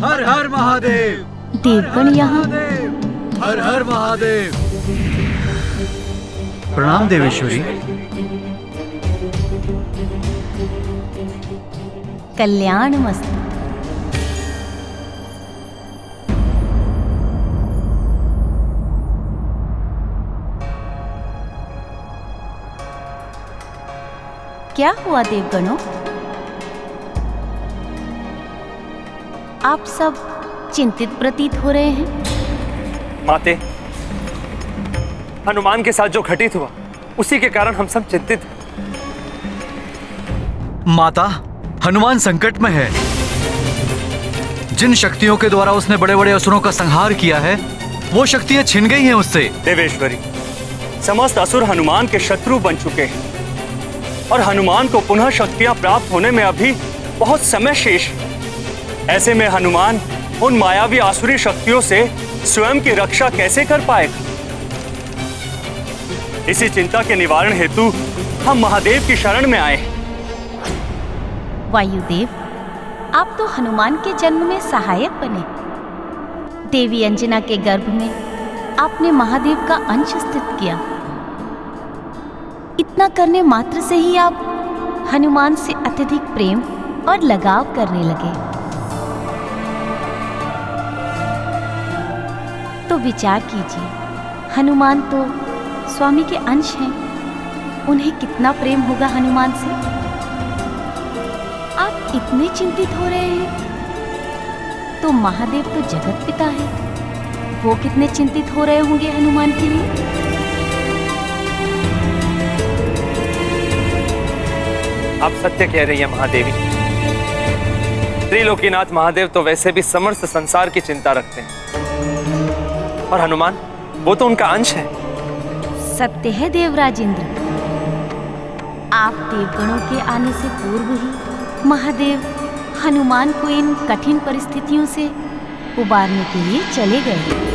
हर हर महादेव। देवगण यहाँ। हर हर महादेव। प्रणाम देवेश्वरी। कल्याण मस्तु। क्या हुआ देवगणों? आप सब चिंतित प्रतीत हो रहे हैं। माते, हनुमान के साथ जो घटित हुआ उसी के कारण हम सब चिंतित हैं। माता, हनुमान संकट में है। जिन शक्तियों के द्वारा उसने बड़े बड़े असुरों का संहार किया है, वो शक्तियां छिन गई हैं उससे। देवेश्वरी, समस्त असुर हनुमान के शत्रु बन चुके हैं और हनुमान को पुनः शक्तियां प्राप्त होने में अभी बहुत समय शेष है। ऐसे में हनुमान उन मायावी आसुरी शक्तियों से स्वयं की रक्षा कैसे कर पाएगा? इसी चिंता के निवारण हेतु हम महादेव की शरण में आए हैं। वायुदेव, आप तो हनुमान के जन्म में सहायक बने। देवी अंजना के गर्भ में आपने महादेव का अंश स्थित किया। इतना करने मात्र से ही आप हनुमान से अत्यधिक प्रेम और लगाव करने लगे। तो विचार कीजिए, हनुमान तो स्वामी के अंश हैं। उन्हें कितना प्रेम होगा हनुमान से। आप इतने चिंतित हो रहे हैं तो महादेव तो जगत पिता है, वो कितने चिंतित हो रहे होंगे हनुमान के लिए। आप सत्य कह रही हैं महादेवी। त्रिलोकीनाथ महादेव तो वैसे भी समस्त संसार की चिंता रखते हैं और हनुमान, वो तो उनका अंश है। सत्य है देवराज इंद्र। आप देवगणों के आने से पूर्व ही महादेव हनुमान को इन कठिन परिस्थितियों से उबारने के लिए चले गए।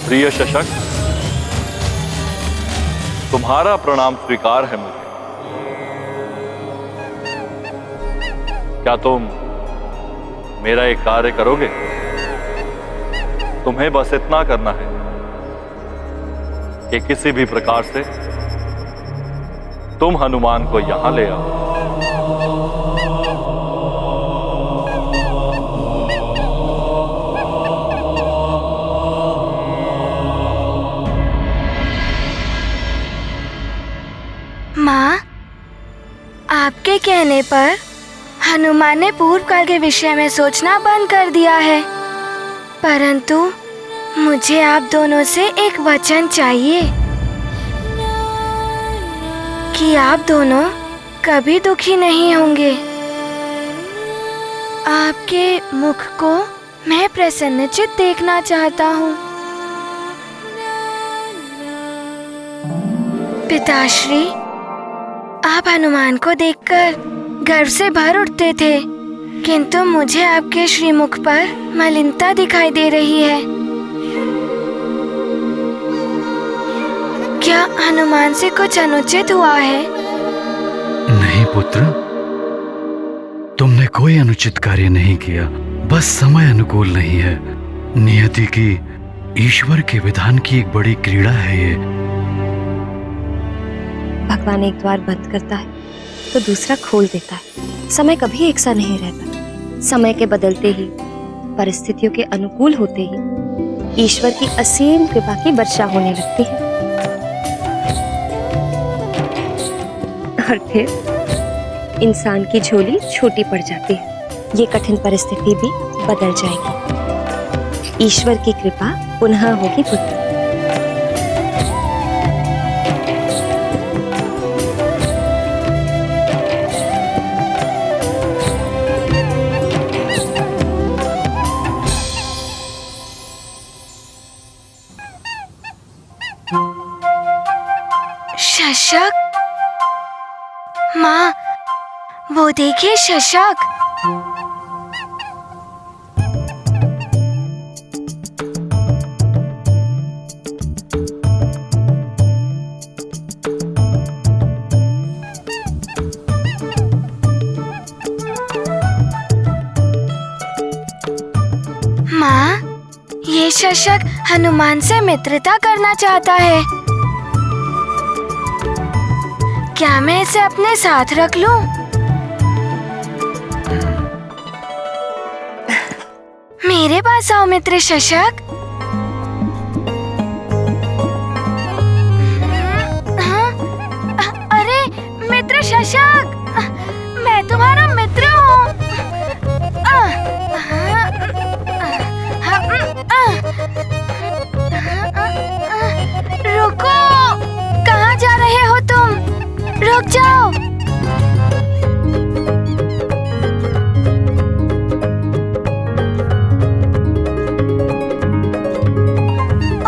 प्रिय शशक, तुम्हारा प्रणाम स्वीकार है मुझे। क्या तुम मेरा एक कार्य करोगे? तुम्हें बस इतना करना है कि किसी भी प्रकार से तुम हनुमान को यहां ले आओ। माँ, आपके कहने पर हनुमान ने पूर्व काल के विषय में सोचना बंद कर दिया है, परंतु मुझे आप दोनों से एक वचन चाहिए कि आप दोनों कभी दुखी नहीं होंगे। आपके मुख को मैं प्रसन्नचित देखना चाहता हूँ। पिताश्री, आप हनुमान को देखकर गर्व से भर उठते थे, किंतु मुझे आपके श्रीमुख पर मलिनता दिखाई दे रही है। क्या हनुमान से कुछ अनुचित हुआ है? नहीं पुत्र, तुमने कोई अनुचित कार्य नहीं किया, बस समय अनुकूल नहीं है। नियति की, ईश्वर के विधान की एक बड़ी क्रीड़ा है ये। भगवान एक द्वार बंद करता है तो दूसरा खोल देता है। समय कभी एक सा नहीं रहता। समय के बदलते ही, परिस्थितियों के अनुकूल होते ही ईश्वर की असीम कृपा की वर्षा होने लगती है और फिर इंसान की झोली छोटी पड़ जाती है। ये कठिन परिस्थिति भी बदल जाएगी। ईश्वर की कृपा पुनः होगी पुत्र। शशक, माँ, वो देखिए शशक। माँ, ये शशक हनुमान से मित्रता करना चाहता है। क्या मैं इसे अपने साथ रख लूं? मेरे पास आओ मित्र शशक। अरे मित्र शशक, मैं तुम्हारा मित्र हूँ। रुको, कहाँ जा रहे हो तुम? रुक जाओ।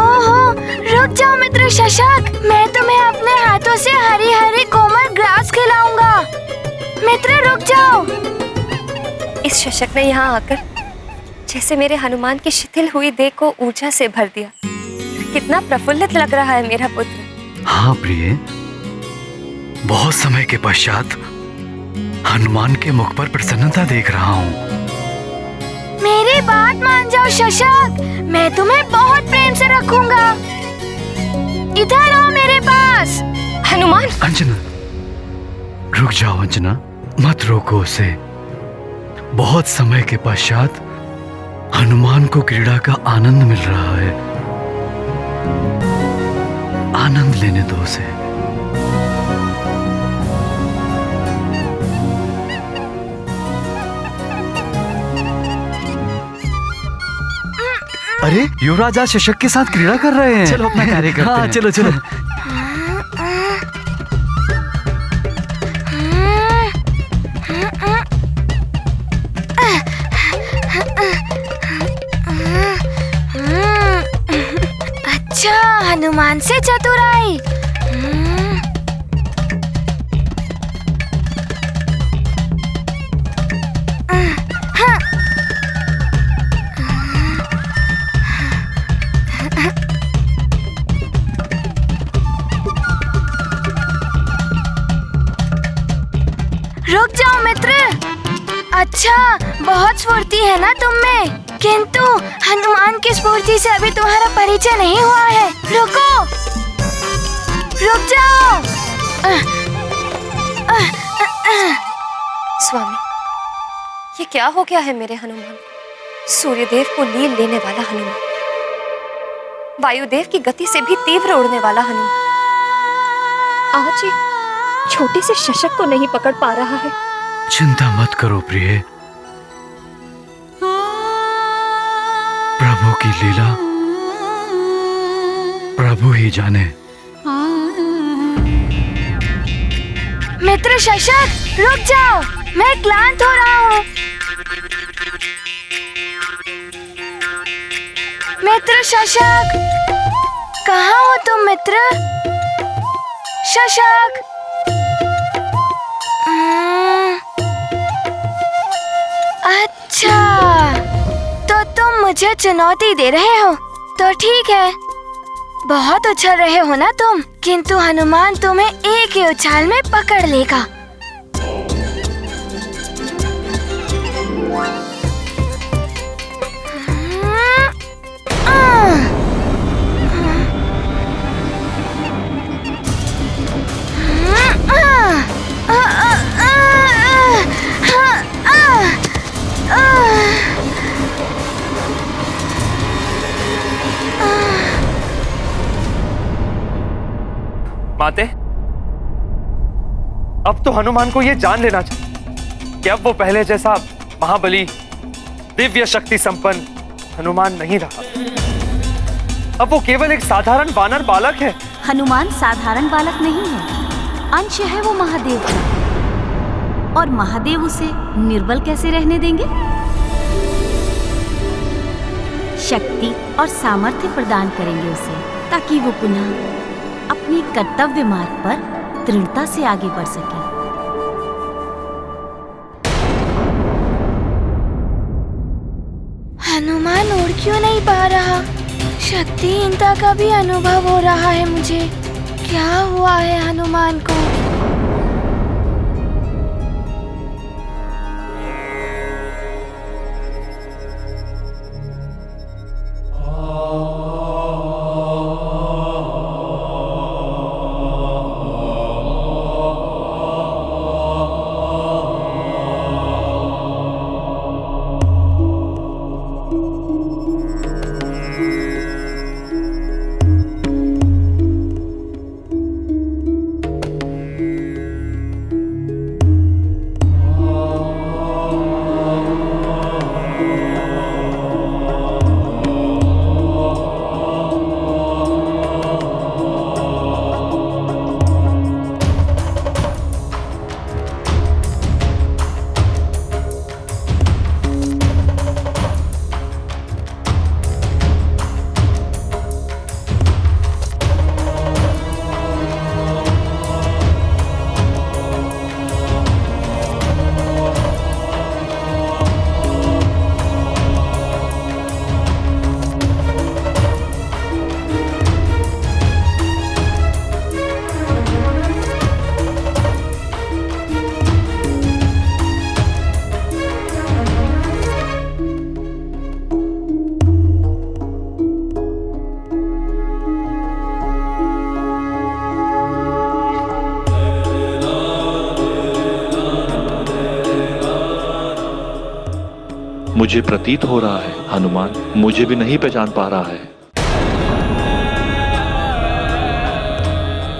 ओहो, रुक जाओ मित्र शशक, मैं तुम्हें अपने हाथों से हरी हरी कोमल ग्रास खिलाऊंगा। मित्र रुक जाओ। इस शशक ने यहाँ आकर जैसे मेरे हनुमान की शिथिल हुई देह को ऊर्जा से भर दिया। कितना प्रफुल्लित लग रहा है मेरा पुत्र। हाँ प्रिय, बहुत समय के पश्चात हनुमान के मुख पर प्रसन्नता देख रहा हूँ। मेरी बात मान जाओ शशक, मैं तुम्हें बहुत प्रेम से रखूंगा। इधर आओ मेरे पास। हनुमान! अंजना, रुक जाओ अंजना, मत रोको उसे। बहुत समय के पश्चात हनुमान को क्रीड़ा का आनंद मिल रहा है। आनंद लेने दो उसे। अरे युवराज आज शशक के साथ क्रीड़ा कर रहे हैं। चलो अपना कार्य करते हैं। हाँ चलो चलो। अच्छा, हनुमान से चतुराई। रुक जाओ मित्र। अच्छा, बहुत स्फूर्ति है ना तुम में, किंतु हनुमान की स्फूर्ति से अभी तुम्हारा परिचय नहीं हुआ है। रुको, रुक जाओ। स्वामी, ये क्या हो गया है मेरे हनुमान? सूर्यदेव को लील लेने वाला हनुमान, वायुदेव की गति से भी तीव्र उड़ने वाला हनुमान, आज एक छोटे से शशक को नहीं पकड़ पा रहा है। चिंता मत करो प्रिय, प्रभु की लीला प्रभु ही जाने। मित्र शशक, रुक जाओ, मैं क्लांत हो रहा हूँ। मित्र शशक, कहाँ हो तुम मित्र? शशक। अच्छा, तो तुम मुझे चुनौती दे रहे हो, तो ठीक है। बहुत उछल रहे हो ना तुम, किंतु हनुमान तुम्हें एक ही उछाल में पकड़ लेगा। माते, अब तो हनुमान को यह जान लेना चाहिए कि अब वो पहले जैसा महाबली, दिव्य शक्ति संपन्न हनुमान नहीं रहा। अब वो केवल एक साधारण वानर बालक है। हनुमान साधारण बालक नहीं है, अंश है वो महादेव का। और महादेव उसे निर्बल कैसे रहने देंगे? शक्ति और सामर्थ्य प्रदान करेंगे उसे, ताकि वो पुनः अपने कर्तव्य मार्ग पर दृढ़ता से आगे बढ़ सके। हनुमान उड़ क्यों नहीं पा रहा? शक्तिहीनता का भी अनुभव हो रहा है मुझे। क्या हुआ है हनुमान को? मुझे प्रतीत हो रहा है हनुमान मुझे भी नहीं पहचान पा रहा है।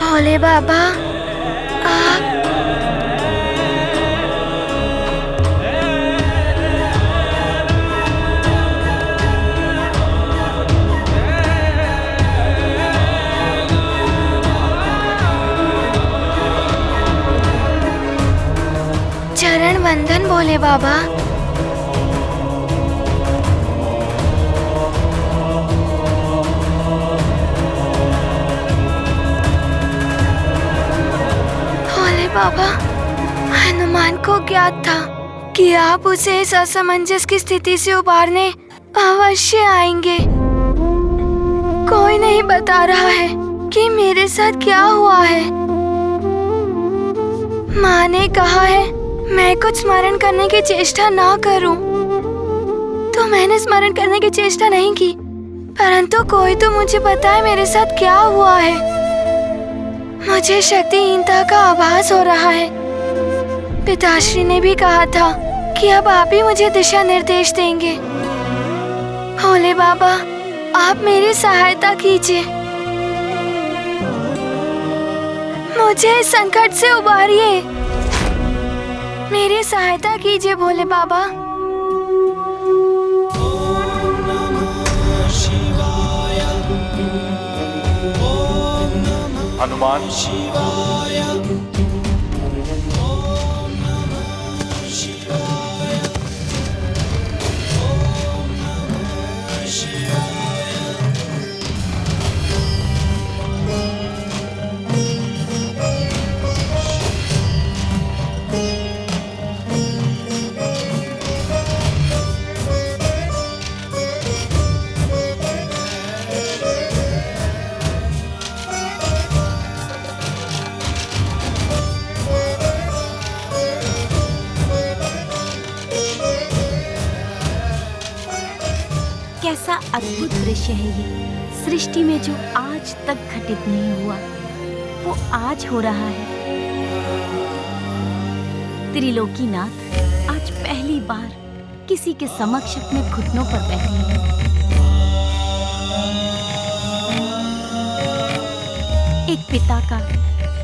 भोले बाबा, आप चरण वंदन भोले बाबा। बाबा, हनुमान को ज्ञात था कि आप उसे इस असमंजस की स्थिति से उबारने अवश्य आएंगे। कोई नहीं बता रहा है कि मेरे साथ क्या हुआ है। माँ ने कहा है मैं कुछ स्मरण करने की चेष्टा ना करूं, तो मैंने स्मरण करने की चेष्टा नहीं की, परंतु कोई तो मुझे बताए मेरे साथ क्या हुआ है। मुझे शक्तिहीनता का आभास हो रहा है। पिताश्री ने भी कहा था कि अब आप ही मुझे दिशा निर्देश देंगे। भोले बाबा, आप मेरी सहायता कीजिए, मुझे इस संकट से उबारिए। मेरी सहायता कीजिए भोले बाबा। हनुमान कैसा अद्भुत दृश्य है ये। सृष्टि में जो आज तक घटित नहीं हुआ वो आज हो रहा है। त्रिलोकीनाथ आज पहली बार किसी के समक्ष अपने घुटनों पर बैठे हैं। एक पिता का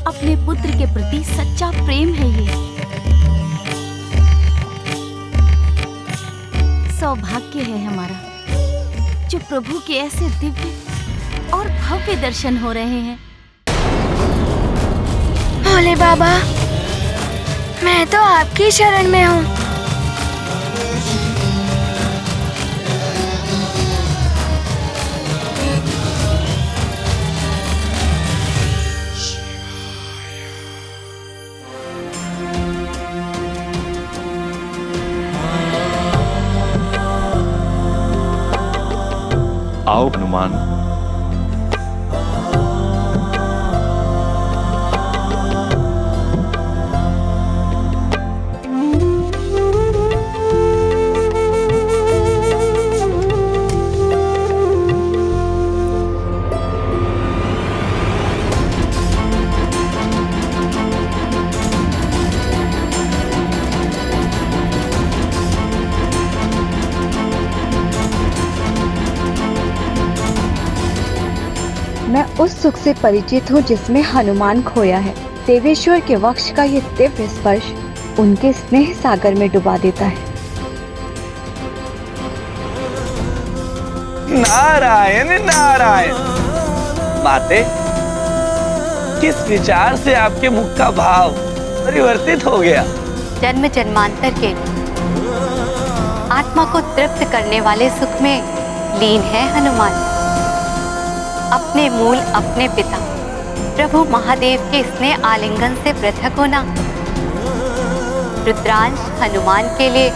अपने पुत्र के प्रति सच्चा प्रेम है ये। सौभाग्य है हमारा जो प्रभु के ऐसे दिव्य और भव्य दर्शन हो रहे हैं। भोले बाबा, मैं तो आपकी शरण में हूँ। आओ हनुमान। मैं उस सुख से परिचित हूँ जिसमें हनुमान खोया है। देवेश्वर के वक्ष का ये दिव्य स्पर्श उनके स्नेह सागर में डुबा देता है। नारायण नारायण। माते, किस विचार से आपके मुख का भाव परिवर्तित हो गया? जन्म जन्मांतर के आत्मा को तृप्त करने वाले सुख में लीन है हनुमान। अपने मूल, अपने पिता प्रभु महादेव के स्नेह आलिंगन से पृथक होना रुद्रांश हनुमान के लिए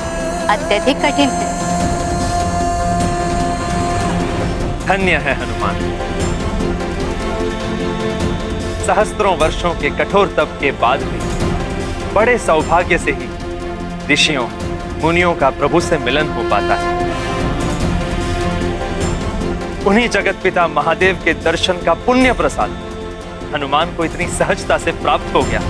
अत्यधिक कठिन है। धन्य है हनुमान। सहस्त्रों वर्षों के कठोर तप के बाद भी बड़े सौभाग्य से ही ऋषियों मुनियों का प्रभु से मिलन हो पाता है। उन्हीं जगत पिता महादेव के दर्शन का पुण्य प्रसाद हनुमान को इतनी सहजता से प्राप्त हो गया।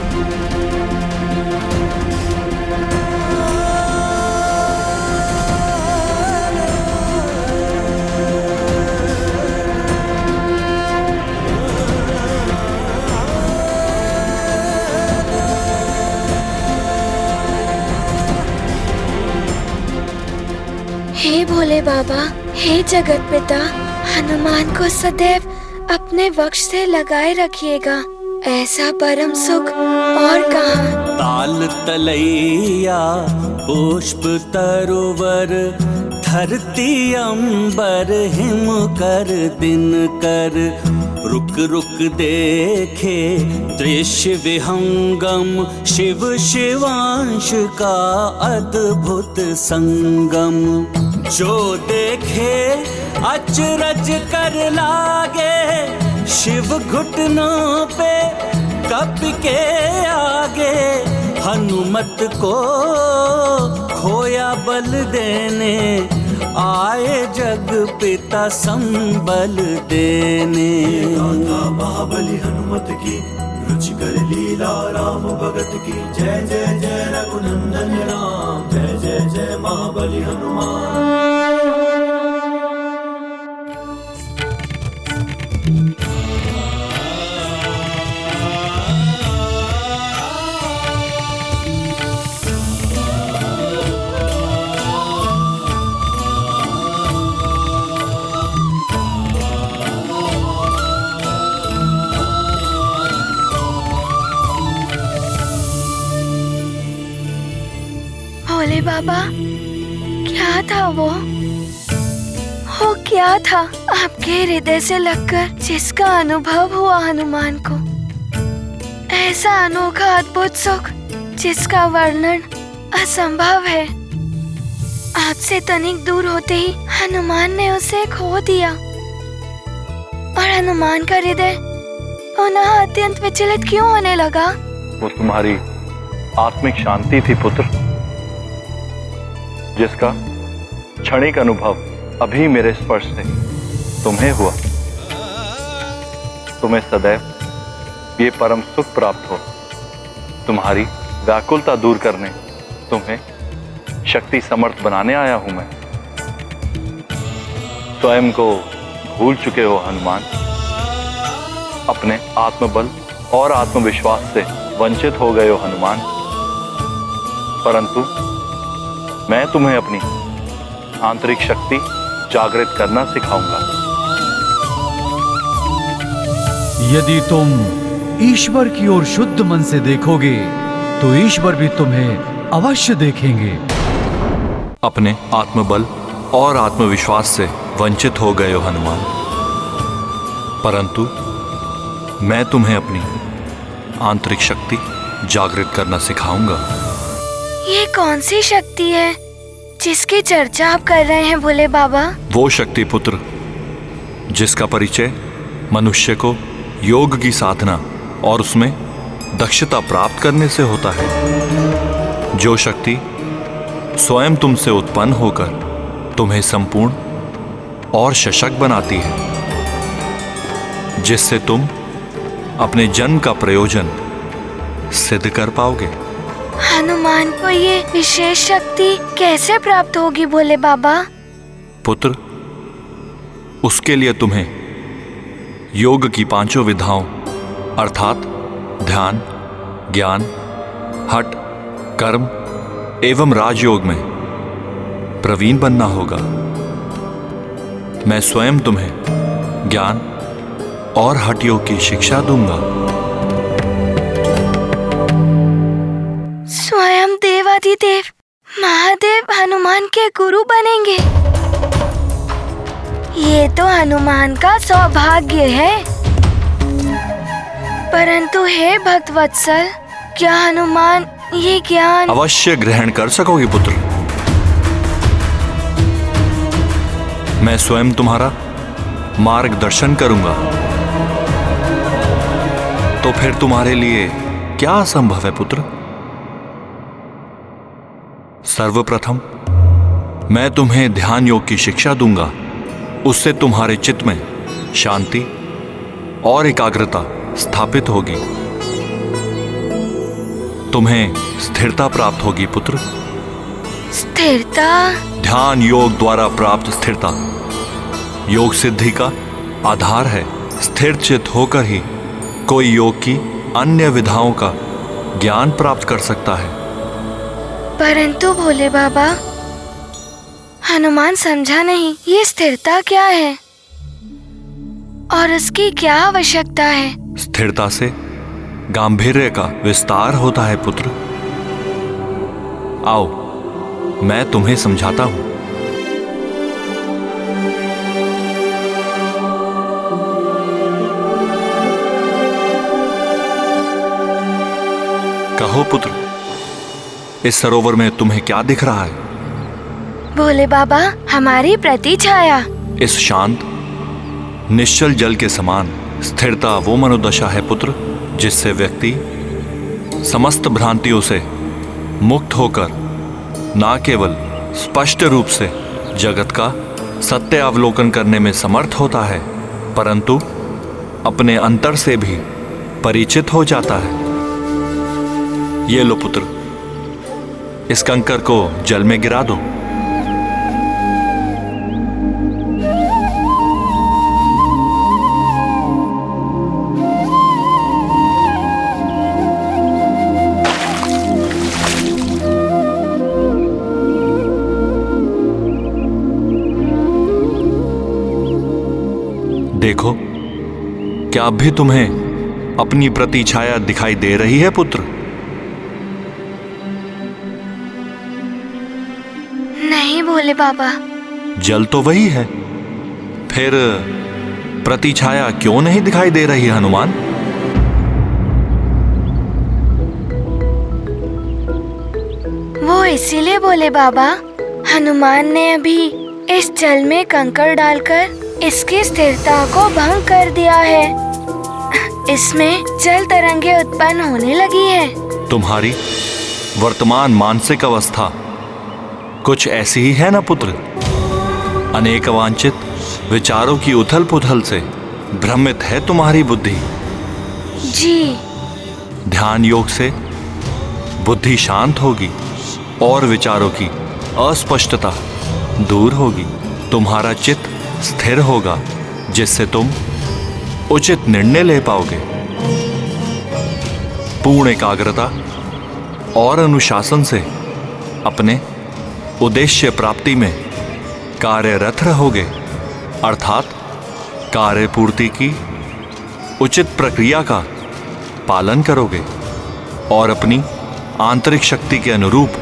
हे भोले बाबा, हे जगत पिता, हनुमान को सदैव अपने वक्ष से लगाए रखिएगा। ऐसा परम सुख और कहाँ। ताल तलैया पुष्प तरोवर, धरती अंबर हिम कर दिन कर, रुक रुक देखे दृश्य विहंगम, शिव शिवांश का अद्भुत संगम। जो देखे अचरज कर लागे, शिव घुटनों पे कप के आगे, हनुमत को खोया बल देने, आए जग पिता संबल देने। महाबली हनुमत की रुचिकर लीला, राम भगत की जय जय जय रघुनंदन राम, जय जय जय महाबली हनुमान। बाबा, क्या था वो क्या था आपके हृदय से लगकर जिसका अनुभव हुआ हनुमान को? ऐसा अनोखा अद्भुत सुख जिसका वर्णन असंभव है। आपसे तनिक दूर होते ही हनुमान ने उसे खो दिया और हनुमान का हृदय पुनः अत्यंत विचलित क्यों होने लगा? वो तुम्हारी आत्मिक शांति थी पुत्र, जिसका क्षणिक अनुभव अभी मेरे स्पर्श से तुम्हें हुआ। तुम्हें सदैव ये परम सुख प्राप्त हो। तुम्हारी व्याकुलता दूर करने, तुम्हें शक्ति समर्थ बनाने आया हूं मैं। स्वयं को भूल चुके हो हनुमान, अपने आत्मबल और आत्मविश्वास से वंचित हो गए हो हनुमान, परंतु मैं तुम्हें अपनी आंतरिक शक्ति जागृत करना सिखाऊंगा। यदि तुम ईश्वर की ओर शुद्ध मन से देखोगे तो ईश्वर भी तुम्हें अवश्य देखेंगे। अपने आत्मबल और आत्मविश्वास से वंचित हो गए हो हनुमान, परंतु मैं तुम्हें अपनी आंतरिक शक्ति जागृत करना सिखाऊंगा। ये कौन सी शक्ति है जिसकी चर्चा आप कर रहे हैं भोले बाबा? वो शक्ति पुत्र जिसका परिचय मनुष्य को योग की साधना और उसमें दक्षता प्राप्त करने से होता है। जो शक्ति स्वयं तुमसे उत्पन्न होकर तुम्हें संपूर्ण और सशक्त बनाती है, जिससे तुम अपने जन्म का प्रयोजन सिद्ध कर पाओगे। हनुमान को ये विशेष शक्ति कैसे प्राप्त होगी भोले बाबा? पुत्र, उसके लिए तुम्हें योग की पांचों विधाओं अर्थात ध्यान, ज्ञान, हठ, कर्म एवं राजयोग में प्रवीण बनना होगा। मैं स्वयं तुम्हें ज्ञान और हठ योग की शिक्षा दूंगा। स्वयं देवाधिदेव महादेव हनुमान के गुरु बनेंगे। ये तो हनुमान का सौभाग्य है। परंतु हे भक्तवत्सल, क्या हनुमान ये ज्ञान अवश्य ग्रहण कर सकोगे पुत्र? मैं स्वयं तुम्हारा मार्गदर्शन करूंगा। तो फिर तुम्हारे लिए क्या असंभव है पुत्र? सर्वप्रथम मैं तुम्हें ध्यान योग की शिक्षा दूंगा। उससे तुम्हारे चित्त में शांति और एकाग्रता स्थापित होगी। तुम्हें स्थिरता प्राप्त होगी पुत्र। स्थिरता? ध्यान योग द्वारा प्राप्त स्थिरता योग सिद्धि का आधार है। स्थिर चित्त होकर ही कोई योग की अन्य विधाओं का ज्ञान प्राप्त कर सकता है। परंतु भोले बाबा, हनुमान समझा नहीं ये स्थिरता क्या है और उसकी क्या आवश्यकता है? स्थिरता से गांभीर्य का विस्तार होता है पुत्र। आओ, मैं तुम्हें समझाता हूं। कहो पुत्र, इस सरोवर में तुम्हें क्या दिख रहा है? भोले बाबा, हमारी प्रतिछाया। इस शांत निश्चल जल के समान स्थिरता वो मनोदशा है पुत्र, जिससे व्यक्ति समस्त भ्रांतियों से मुक्त होकर ना केवल स्पष्ट रूप से जगत का सत्य अवलोकन करने में समर्थ होता है, परंतु अपने अंतर से भी परिचित हो जाता है। ये लो पुत्र, इस कंकर को जल में गिरा दो। देखो, क्या अब भी तुम्हें अपनी प्रतिछाया दिखाई दे रही है पुत्र? नहीं भोले बाबा। जल तो वही है, फिर प्रतिछाया क्यों नहीं दिखाई दे रही हनुमान? वो इसीलिए भोले बाबा, हनुमान ने अभी इस जल में कंकड़ डालकर इसकी स्थिरता को भंग कर दिया है। इसमें जल तरंगे उत्पन्न होने लगी है। तुम्हारी वर्तमान मानसिक अवस्था कुछ ऐसी ही है ना पुत्र? अनेक अवांछित विचारों की उथल पुथल से भ्रमित है तुम्हारी बुद्धि। जी। ध्यान योग से बुद्धि शांत होगी और विचारों की अस्पष्टता दूर होगी। तुम्हारा चित्त स्थिर होगा, जिससे तुम उचित निर्णय ले पाओगे। पूर्ण एकाग्रता और अनुशासन से अपने उद्देश्य प्राप्ति में कार्यरत रहोगे, अर्थात कार्य पूर्ति की उचित प्रक्रिया का पालन करोगे और अपनी आंतरिक शक्ति के अनुरूप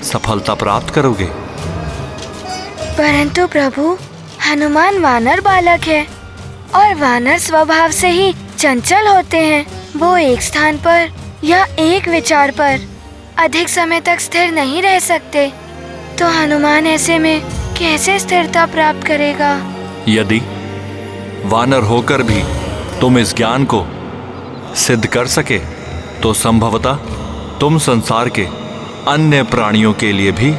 सफलता प्राप्त करोगे। परंतु प्रभु, हनुमान वानर बालक है और वानर स्वभाव से ही चंचल होते हैं। वो एक स्थान पर या एक विचार पर अधिक समय तक स्थिर नहीं रह सकते, तो हनुमान ऐसे में कैसे स्थिरता प्राप्त करेगा? यदि वानर होकर भी तुम इस ज्ञान को सिद्ध कर सके तो संभवतः तुम संसार के अन्य प्राणियों के लिए भी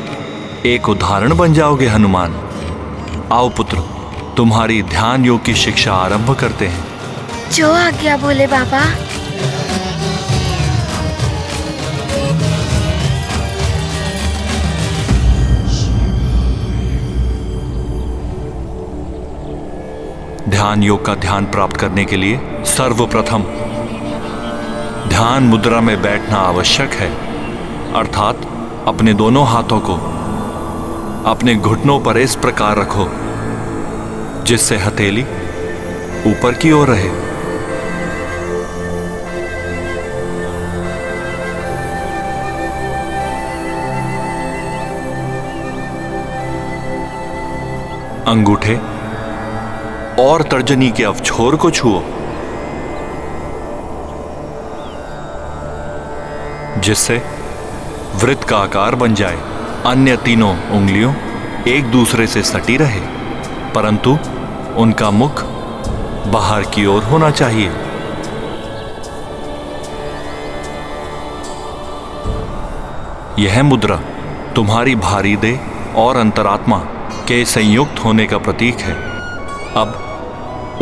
एक उदाहरण बन जाओगे हनुमान। आओ पुत्र, तुम्हारी ध्यान योग की शिक्षा आरंभ करते हैं। जो आज्ञा भोले बाबा। ध्यान योग का ध्यान प्राप्त करने के लिए सर्वप्रथम ध्यान मुद्रा में बैठना आवश्यक है, अर्थात अपने दोनों हाथों को अपने घुटनों पर इस प्रकार रखो जिससे हथेली ऊपर की ओर रहे। अंगूठे और तर्जनी के अवछोर को छुओ, जिससे वृत्त का आकार बन जाए। अन्य तीनों उंगलियों एक दूसरे से सटी रहे, परंतु उनका मुख बाहर की ओर होना चाहिए। यह मुद्रा तुम्हारी भारी देह और अंतरात्मा के संयुक्त होने का प्रतीक है। अब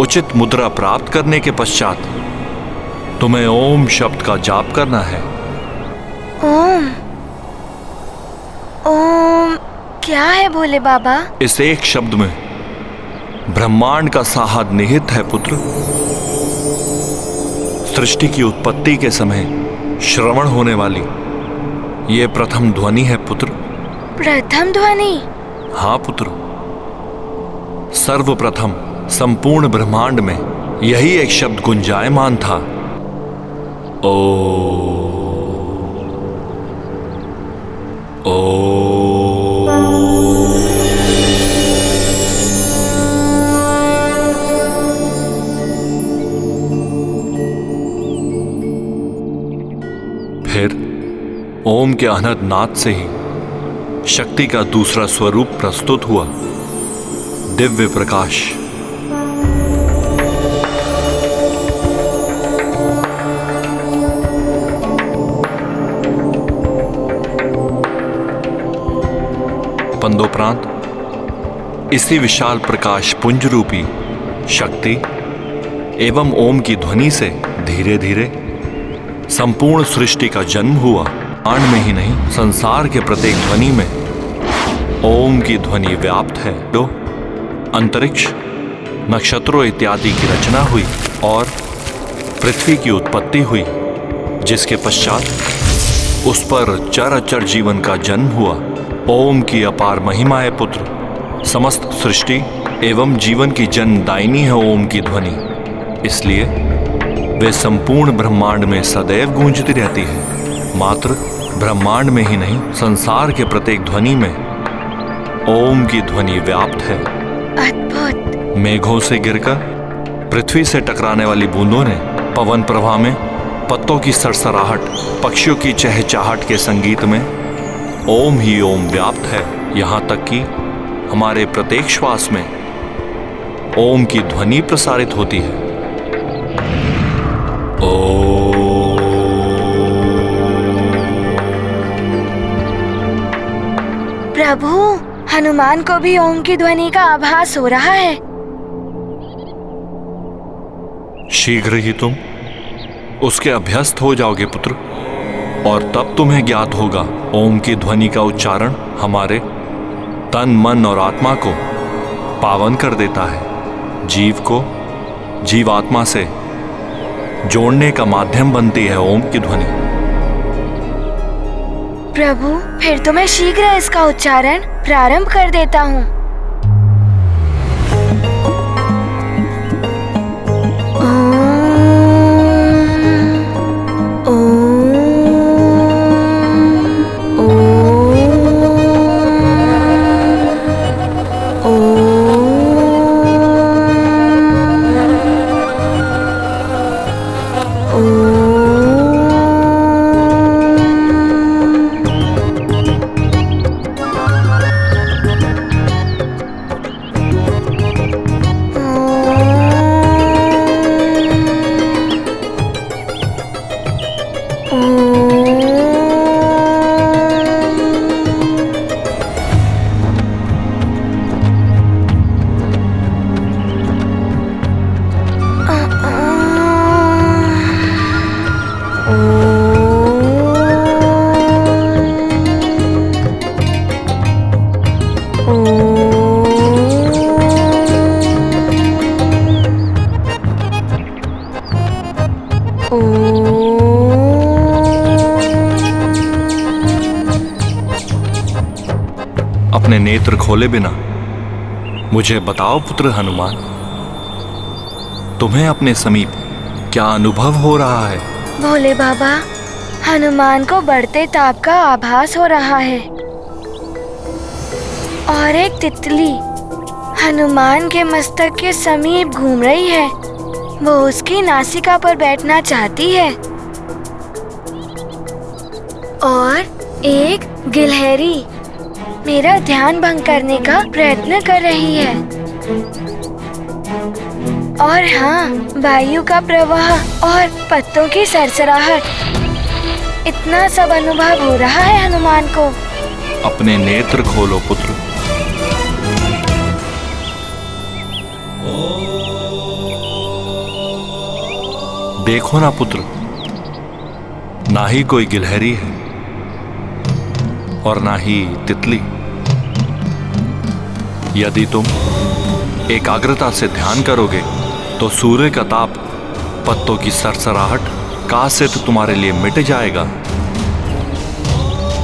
उचित मुद्रा प्राप्त करने के पश्चात तुम्हें ओम शब्द का जाप करना है। ओम? ओम क्या है भोले बाबा? इस एक शब्द में ब्रह्मांड का साहद निहित है पुत्र। सृष्टि की उत्पत्ति के समय श्रवण होने वाली ये प्रथम ध्वनि है पुत्र। प्रथम ध्वनि? हाँ पुत्र, सर्वप्रथम संपूर्ण ब्रह्मांड में यही एक शब्द गुंजायमान था। ओ फिर ओम के अनहद नाद से ही शक्ति का दूसरा स्वरूप प्रस्तुत हुआ, दिव्य प्रकाश। पंदोपरांत इसी विशाल प्रकाश पुंज रूपी शक्ति एवं ओम की ध्वनि से धीरे धीरे संपूर्ण सृष्टि का जन्म हुआ। ब्रह्मांड में ही नहीं, संसार के प्रत्येक ध्वनि में ओम की ध्वनि व्याप्त है। तो अंतरिक्ष, नक्षत्रों इत्यादि की रचना हुई और पृथ्वी की उत्पत्ति हुई, जिसके पश्चात उस पर चर अचर जीवन का जन्म हुआ। ओम की अपार महिमा है पुत्र। समस्त सृष्टि एवं जीवन की जन्मदायिनी है ओम की ध्वनि, इसलिए वे संपूर्ण ब्रह्मांड में सदैव गूंजती रहती है। मात्र ब्रह्मांड में ही नहीं, संसार के प्रत्येक ध्वनि में ओम की ध्वनि व्याप्त है। अद्भुत। मेघों से गिरकर पृथ्वी से टकराने वाली बूंदों ने पवन प्रवाह में पत्तों की सरसराहट, पक्षियों की चहचहाट के संगीत में ओम ही ओम व्याप्त है। यहाँ तक कि हमारे प्रत्येक श्वास में ओम की ध्वनि प्रसारित होती है। प्रभु, हनुमान को भी ओम की ध्वनि का आभास हो रहा है। शीघ्र ही तुम उसके अभ्यस्त हो जाओगे पुत्र, और तब तुम्हें ज्ञात होगा ओम की ध्वनि का उच्चारण हमारे तन, मन और आत्मा को पावन कर देता है, जीव को जीवात्मा से जोड़ने का माध्यम बनती है ओम की ध्वनि। प्रभु, फिर तो मैं शीघ्र इसका उच्चारण प्रारंभ कर देता हूँ। अपने नेत्र खोले बिना मुझे बताओ पुत्र हनुमान, तुम्हें अपने समीप क्या अनुभव हो रहा है? भोले बाबा, हनुमान को बढ़ते ताप का आभास हो रहा है और एक तितली हनुमान के मस्तक के समीप घूम रही है। वो उसकी नासिका पर बैठना चाहती है और एक गिलहरी मेरा ध्यान भंग करने का प्रयत्न कर रही है। और हाँ, वायु का प्रवाह और पत्तों की सरसराहट, इतना सब अनुभव हो रहा है हनुमान को। अपने नेत्र खोलो पुत्र। देखो ना पुत्र, ना ही कोई गिलहरी है और ना ही तितली। यदि तुम एकाग्रता से ध्यान करोगे तो सूर्य का ताप, पत्तों की सरसराहट का से तो तुम्हारे लिए मिट जाएगा।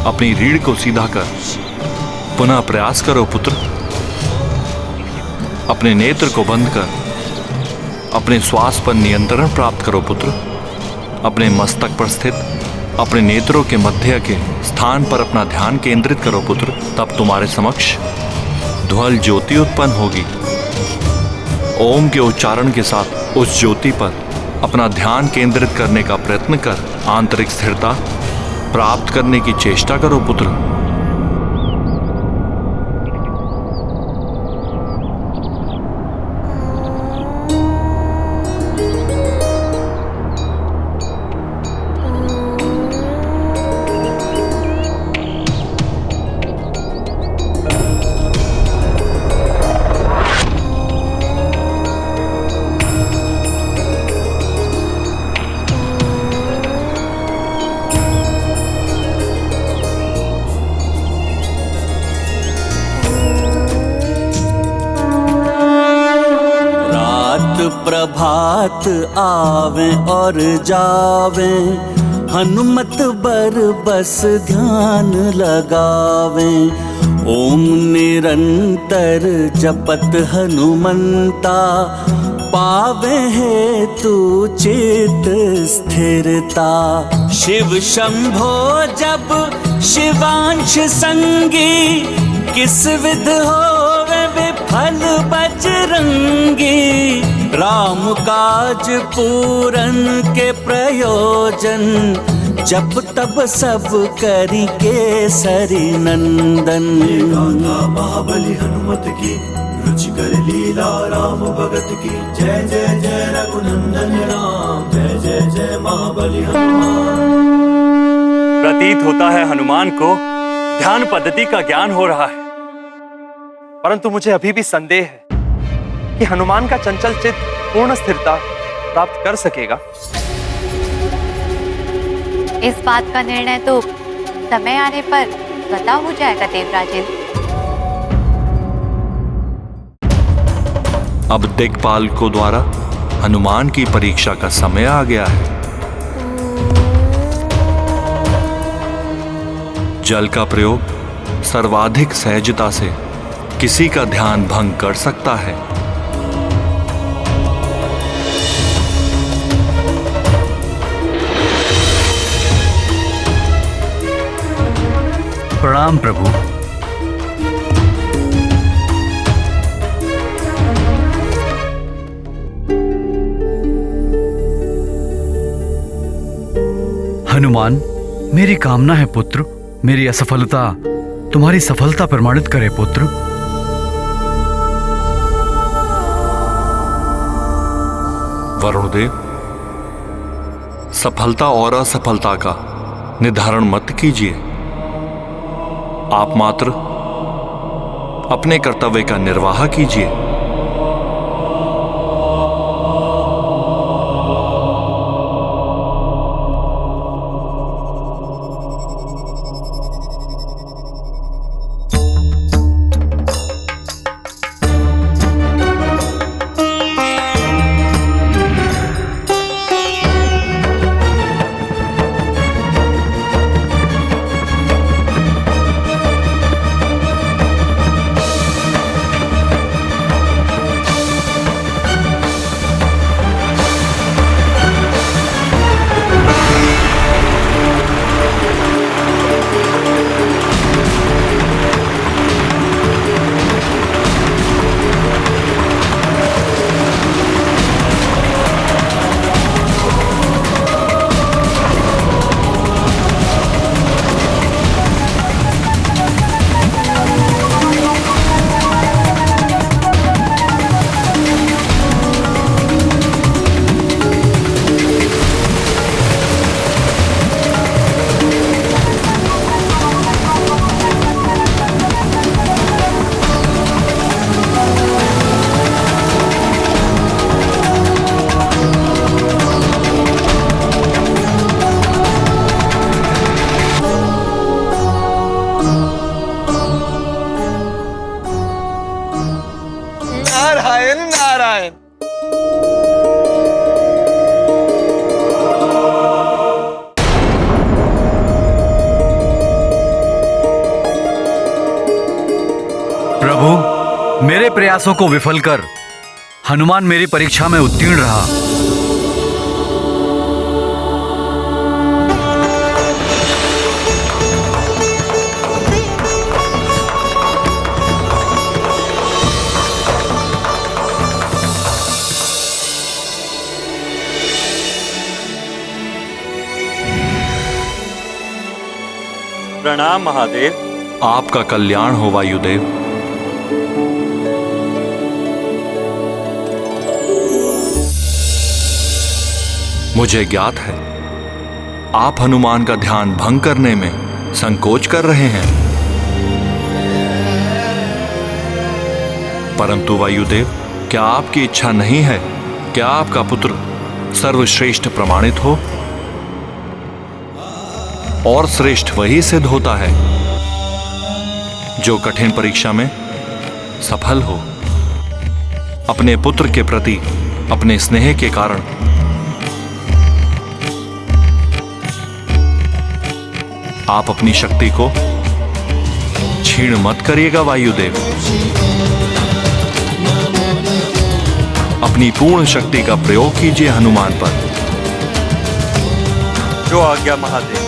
अपनी रीढ़ को सीधा कर पुनः प्रयास करो पुत्र। अपने नेत्र को बंद कर अपने श्वास पर नियंत्रण प्राप्त करो पुत्र। अपने मस्तक पर स्थित अपने नेत्रों के मध्य के स्थान पर अपना ध्यान केंद्रित करो पुत्र। तब तुम्हारे समक्ष ध्वल ज्योति उत्पन्न होगी। ओम के उच्चारण के साथ उस ज्योति पर अपना ध्यान केंद्रित करने का प्रयत्न कर आंतरिक स्थिरता प्राप्त करने की चेष्टा करो पुत्र। प्रभात आवे और जावे, हनुमत बर बस ध्यान लगावे। ओम निरंतर जपत हनुमंता, पावे है तू चित स्थिरता। शिव शंभो जब शिवांश संगी, किस विध होवे विफल बजरंगी, राम काज पूरन के प्रयोजन, जब तब सब करी केसरी नंदन। गाथा महाबली हनुमत की, रुचिकर लीला राम भगत की, जय जय जय रघुनंदन राम, जय जय जय महाबली हनुमान। प्रतीत होता है हनुमान को ध्यान पद्धति का ज्ञान हो रहा है, परंतु मुझे अभी भी संदेह है कि हनुमान का चंचल चित्त पूर्ण स्थिरता प्राप्त कर सकेगा। इस बात का निर्णय तो समय आने पर पता हो जाएगा देवराजेंद्र। अब दिक्पालकों द्वारा हनुमान की परीक्षा का समय आ गया है। जल का प्रयोग सर्वाधिक सहजता से किसी का ध्यान भंग कर सकता है। प्रणाम प्रभु। हनुमान, मेरी कामना है पुत्र, मेरी असफलता तुम्हारी सफलता प्रमाणित करे पुत्र। वरुणदेव, सफलता और असफलता का निर्धारण मत कीजिए। आप मात्र अपने कर्तव्य का निर्वाह कीजिए। मेरे प्रयासों को विफल कर हनुमान मेरी परीक्षा में उत्तीर्ण रहा। प्रणाम महादेव। आपका कल्याण हो वायुदेव। मुझे ज्ञात है आप हनुमान का ध्यान भंग करने में संकोच कर रहे हैं, परंतु वायुदेव, क्या आपकी इच्छा नहीं है क्या आपका पुत्र सर्वश्रेष्ठ प्रमाणित हो? और श्रेष्ठ वही सिद्ध होता है जो कठिन परीक्षा में सफल हो। अपने पुत्र के प्रति अपने स्नेह के कारण आप अपनी शक्ति को छीण मत करिएगा वायुदेव। अपनी पूर्ण शक्ति का प्रयोग कीजिए हनुमान पर। जो आज्ञा महादेव।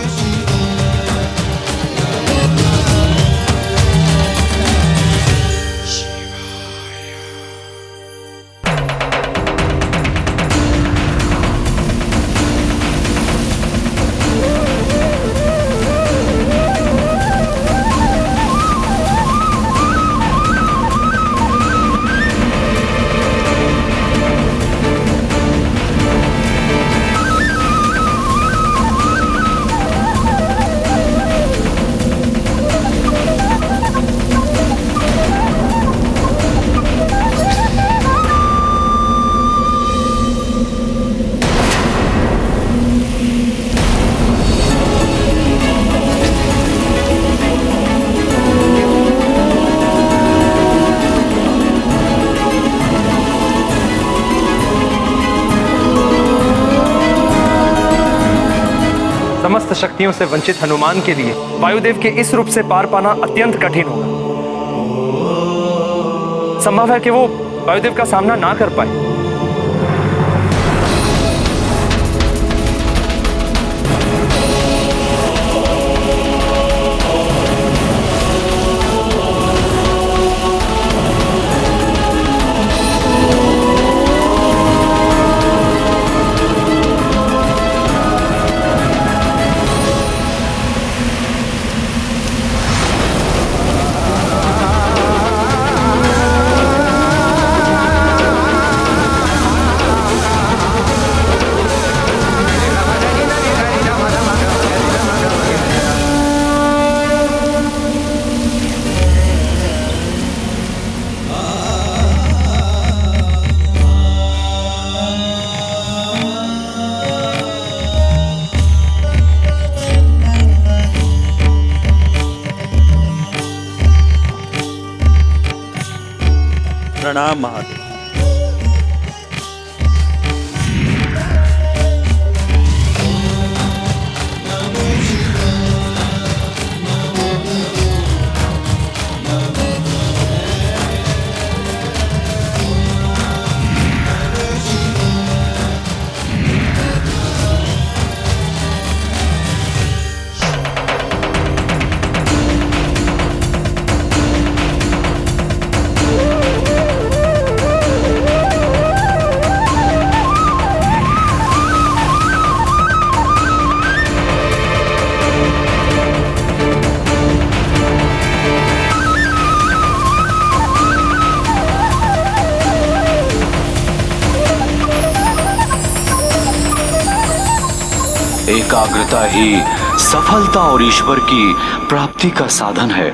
शक्तियों से वंचित हनुमान के लिए वायुदेव के इस रूप से पार पाना अत्यंत कठिन होगा। संभव है कि वो वायुदेव का सामना ना कर पाए। प्रणाम महादेव। एकाग्रता ही सफलता और ईश्वर की प्राप्ति का साधन है।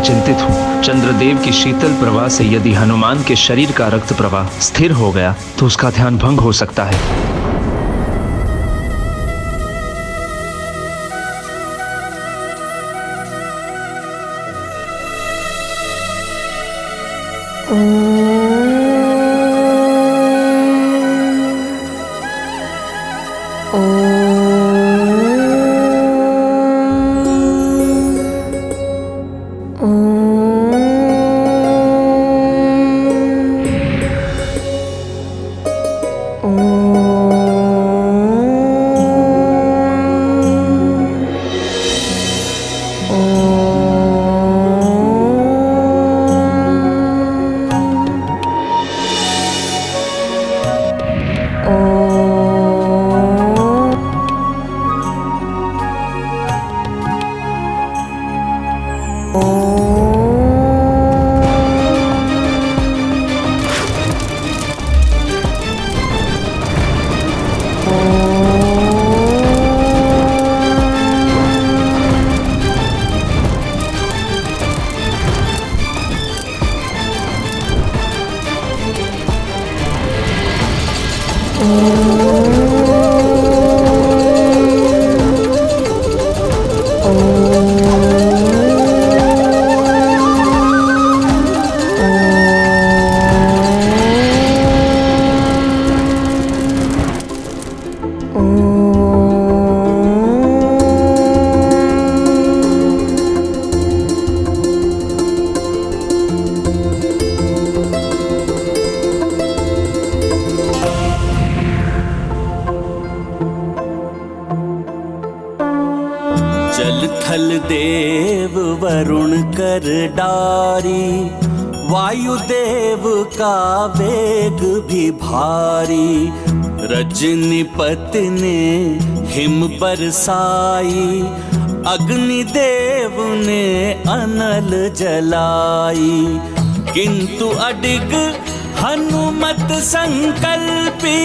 चिंतित हूँ। चंद्रदेव की शीतल प्रवाह से यदि हनुमान के शरीर का रक्त प्रवाह स्थिर हो गया तो उसका ध्यान भंग हो सकता है। जल थल देव वरुण कर डारी, वायुदेव का वेग भी भारी। रजनीपत ने हिम बरसाई, अग्निदेव ने अनल जलाई, किंतु अडिग हनुमत संकल्पी,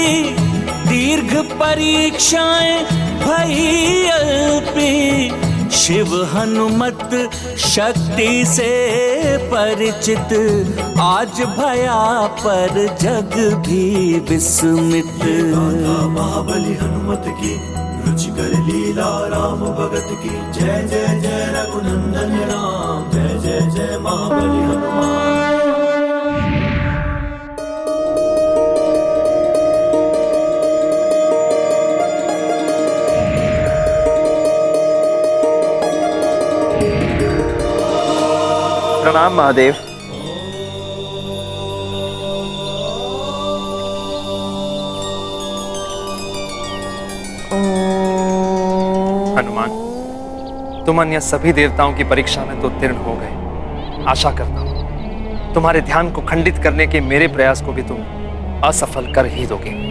दीर्घ परीक्षाएं भई अल्पी। शिव हनुमत शक्ति से परिचित, आज भया पर जग भी विस्मित। महाबली हनुमत की रुचिकर लीला राम भगत की, जय जय जय रघुनंदन राम, जय जय जय महाबली हनुमान। प्रणाम महादेव। हनुमान, तुम अन्य सभी देवताओं की परीक्षा में तो उत्तीर्ण हो गए। आशा करता हूं तुम्हारे ध्यान को खंडित करने के मेरे प्रयास को भी तुम असफल कर ही दोगे।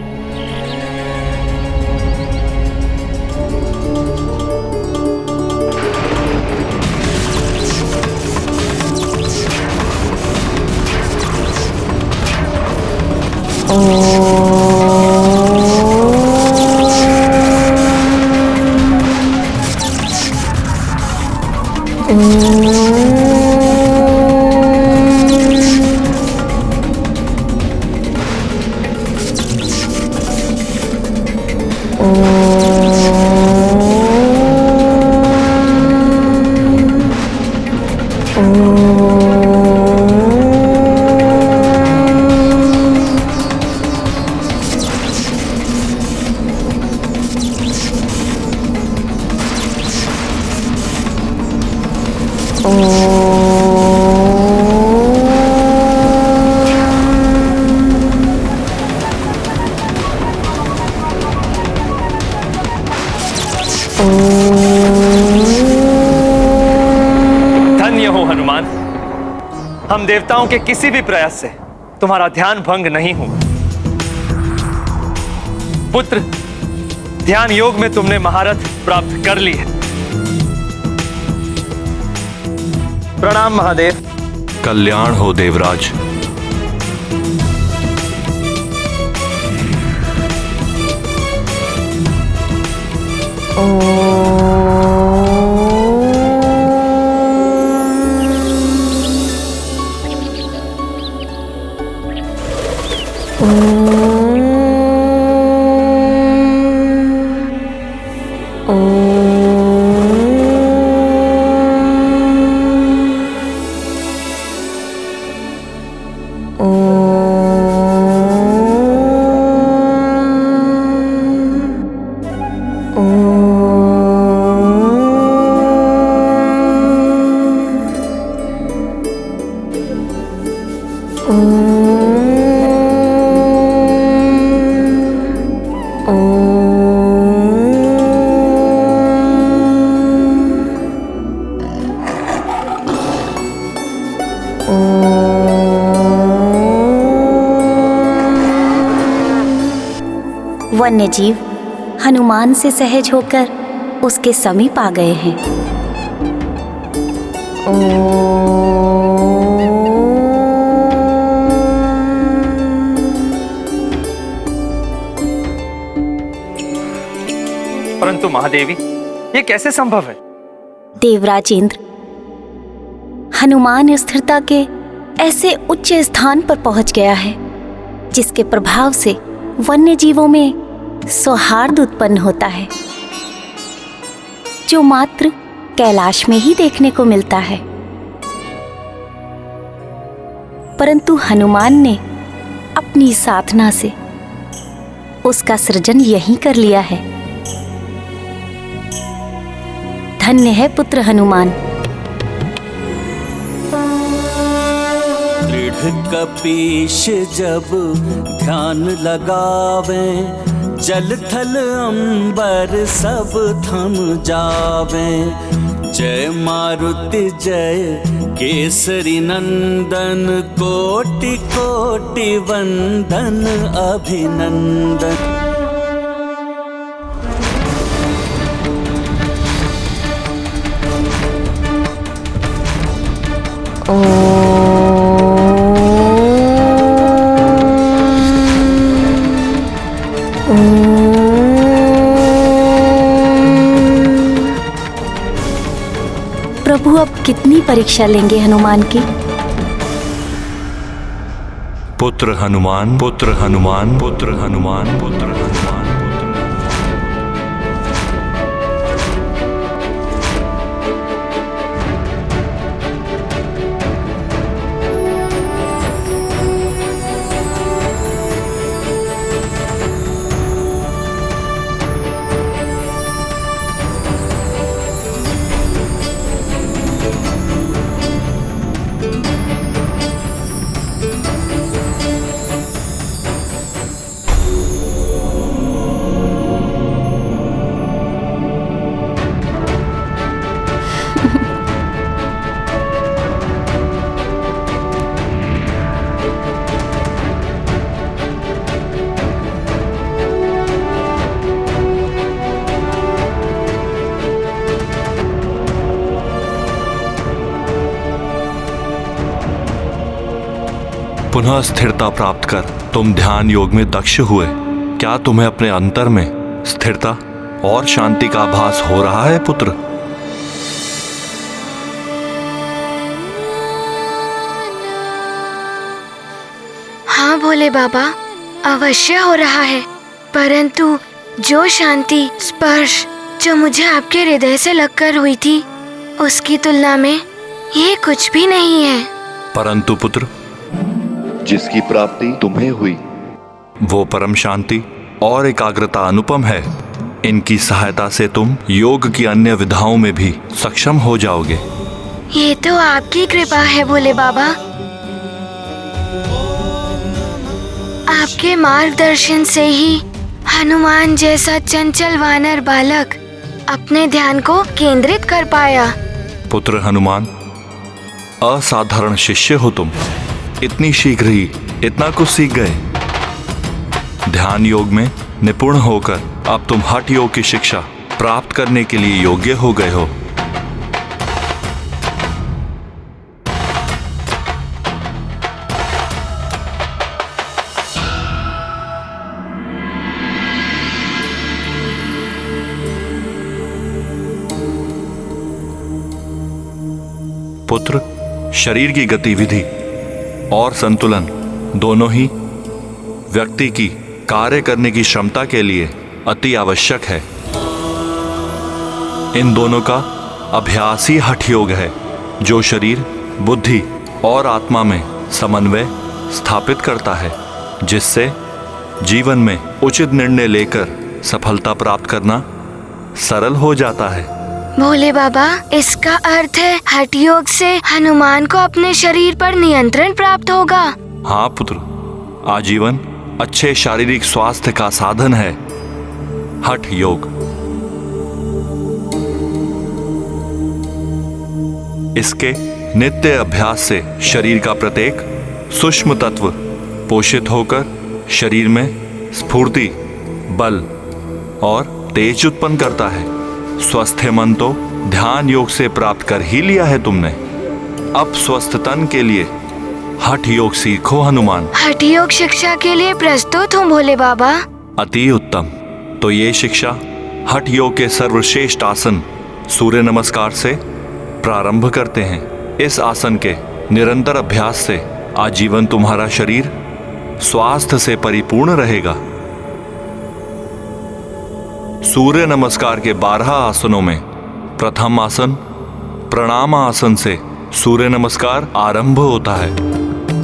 धन्य हो हनुमान, हम देवताओं के किसी भी प्रयास से तुम्हारा ध्यान भंग नहीं हुआ। पुत्र, ध्यान योग में तुमने महारथ प्राप्त कर ली है। प्रणाम महादेव। कल्याण हो देवराज। वन्यजीव हनुमान से सहज होकर उसके समीप आ गए हैं। परंतु महादेवी, ये कैसे संभव है? देवराज इंद्र, हनुमान स्थिरता के ऐसे उच्च स्थान पर पहुंच गया है जिसके प्रभाव से वन्य जीवों में सौहार्द उत्पन्न होता है, जो मात्र कैलाश में ही देखने को मिलता है। परंतु हनुमान ने अपनी साधना से उसका सृजन यहीं कर लिया है। धन्य है पुत्र हनुमान। दृढ़ कपीश जब ध्यान लगावे, जल थल अंबर सब थम जावे। जय मारुति जय केसरी नंदन, कोटि कोटि वंदन अभिनंदन। प्रभु अब कितनी परीक्षा लेंगे हनुमान की? पुत्र हनुमान, पुत्र हनुमान, पुत्र हनुमान, पुत्र हनुमान। पुनः स्थिरता प्राप्त कर तुम ध्यान योग में दक्ष हुए। क्या तुम्हें अपने अंतर में स्थिरता और शांति का आभास हो रहा है पुत्र? हाँ भोले बाबा, अवश्य हो रहा है, परंतु जो शांति स्पर्श जो मुझे आपके हृदय से लगकर हुई थी, उसकी तुलना में ये कुछ भी नहीं है। परंतु पुत्र, जिसकी प्राप्ति तुम्हें हुई वो परम शांति और एकाग्रता अनुपम है। इनकी सहायता से तुम योग की अन्य विधाओं में भी सक्षम हो जाओगे। ये तो आपकी कृपा है भोले बाबा। आपके मार्गदर्शन से ही हनुमान जैसा चंचल वानर बालक अपने ध्यान को केंद्रित कर पाया। पुत्र हनुमान, असाधारण शिष्य हो तुम। इतनी शीघ्र ही इतना कुछ सीख गए। ध्यान योग में निपुण होकर अब तुम हठ योग की शिक्षा प्राप्त करने के लिए योग्य हो गए हो। पुत्र, शरीर की गतिविधि और संतुलन दोनों ही व्यक्ति की कार्य करने की क्षमता के लिए अति आवश्यक है। इन दोनों का अभ्यास ही हठ योग है, जो शरीर, बुद्धि और आत्मा में समन्वय स्थापित करता है, जिससे जीवन में उचित निर्णय लेकर सफलता प्राप्त करना सरल हो जाता है। भोले बाबा, इसका अर्थ है हठ योग से हनुमान को अपने शरीर पर नियंत्रण प्राप्त होगा। हाँ पुत्र, आजीवन अच्छे शारीरिक स्वास्थ्य का साधन है हठ योग। इसके नित्य अभ्यास से शरीर का प्रत्येक सूक्ष्म तत्व पोषित होकर शरीर में स्फूर्ति, बल और तेज उत्पन्न करता है। स्वस्थ मन तो ध्यान योग से प्राप्त कर ही लिया है तुमने। अब स्वस्थ तन के लिए हठ योग सीखो हनुमान। हठ योग शिक्षा के लिए प्रस्तुत हूँ भोले बाबा। अति उत्तम। तो ये शिक्षा हठ योग के सर्वश्रेष्ठ आसन सूर्य नमस्कार से प्रारंभ करते हैं। इस आसन के निरंतर अभ्यास से आजीवन तुम्हारा शरीर स्वास्थ्य से परिपूर्ण रहेगा। सूर्य नमस्कार के 12 आसनों में प्रथम आसन प्रणाम आसन से सूर्य नमस्कार आरंभ होता है।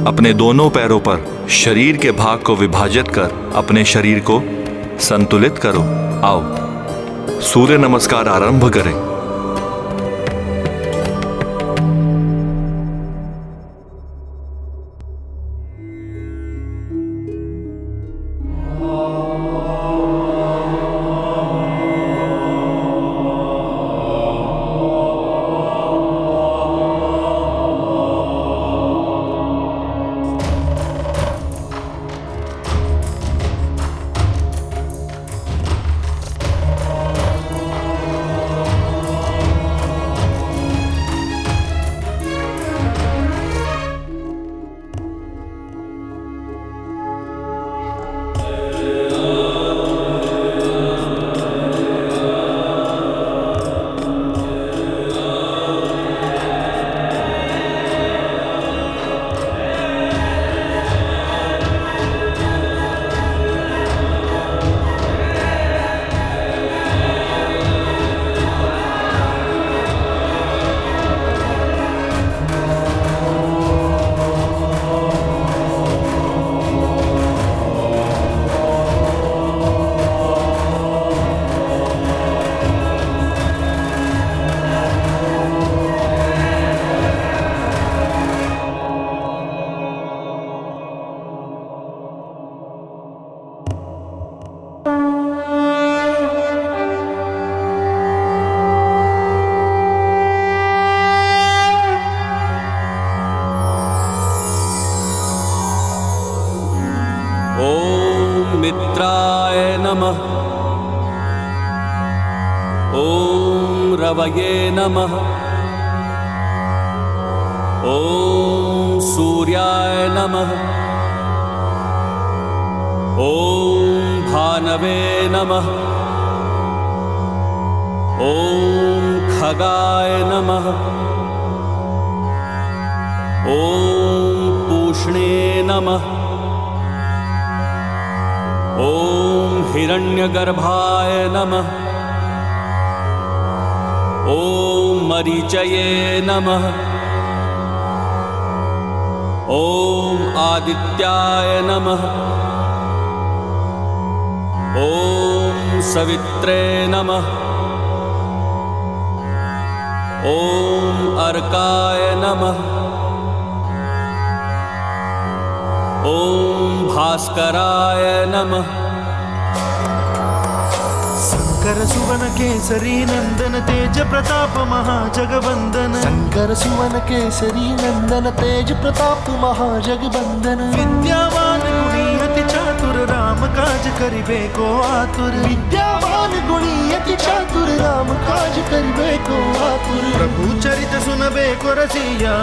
अपने दोनों पैरों पर शरीर के भाग को विभाजित कर अपने शरीर को संतुलित करो। आओ सूर्य नमस्कार आरंभ करें। रुद्राय नमः। ॐ रवये नमः। ॐ सूर्याय नमः। ॐ भानवे नमः। ॐ खगाय नमः। ॐ पूष्णे नमः। ॐ हिरण्यगर्भाय नमः। ॐ मरीचये नमः। ॐ आदित्याय नमः। ॐ सवित्रे नमः। ॐ अर्काय नमः। ॐ भास्कराय नमः। शंकर सुवन केसरी नंदन तेज प्रताप महाजगवंदन। शंकर सुवन केसरी नंदन तेज प्रताप महाजगवंदन। विद्यावान गुणी अति चातुर राम काज करिबे को आतुर। विद्यावान गुणी अति चातुर राम काज करिबे को आतुर। प्रभु चरित सुनबे को रसिया।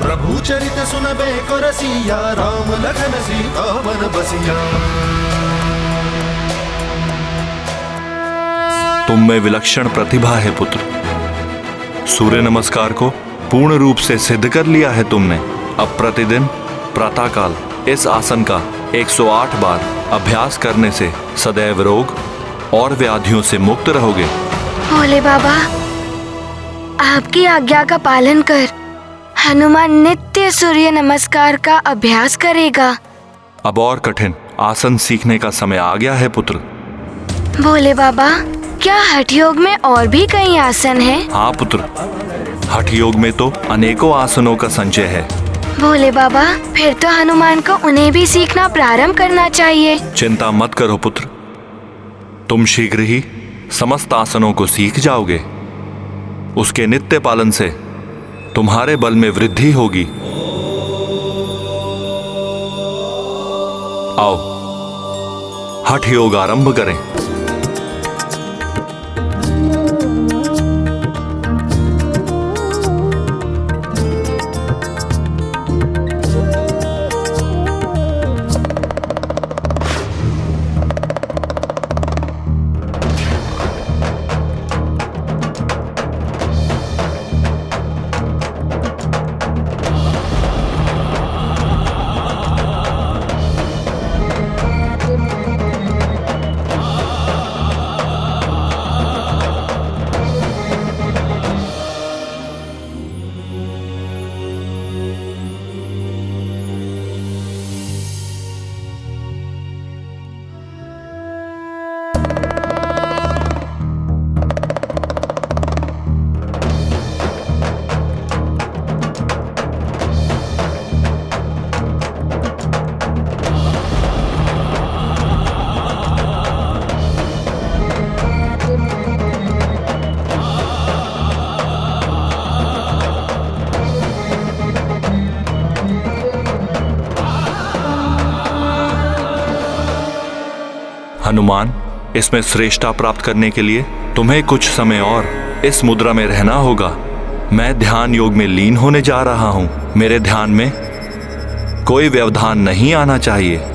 प्रभु चरित सुनबे को रसिया। राम लखन सीता मन बसिया। तुम में विलक्षण प्रतिभा है पुत्र। सूर्य नमस्कार को पूर्ण रूप से सिद्ध कर लिया है तुमने। अब प्रतिदिन प्रातःकाल इस आसन का 108 बार अभ्यास करने से सदैव रोग और व्याधियों से मुक्त रहोगे। भोले बाबा, आपकी आज्ञा का पालन कर हनुमान नित्य सूर्य नमस्कार का अभ्यास करेगा। अब और कठिन आसन सीखने का समय आ गया है पुत्र। भोले बाबा, क्या हठ योग में और भी कई आसन हैं? हाँ पुत्र, हठ योग में तो अनेकों आसनों का संचय है। भोले बाबा, फिर तो हनुमान को उन्हें भी सीखना प्रारंभ करना चाहिए। चिंता मत करो पुत्र, तुम शीघ्र ही समस्त आसनों को सीख जाओगे। उसके नित्य पालन से तुम्हारे बल में वृद्धि होगी। आओ हठ योग आरंभ करें। हनुमान, इसमें श्रेष्ठता प्राप्त करने के लिए तुम्हें कुछ समय और इस मुद्रा में रहना होगा। मैं ध्यान योग में लीन होने जा रहा हूं। मेरे ध्यान में कोई व्यवधान नहीं आना चाहिए।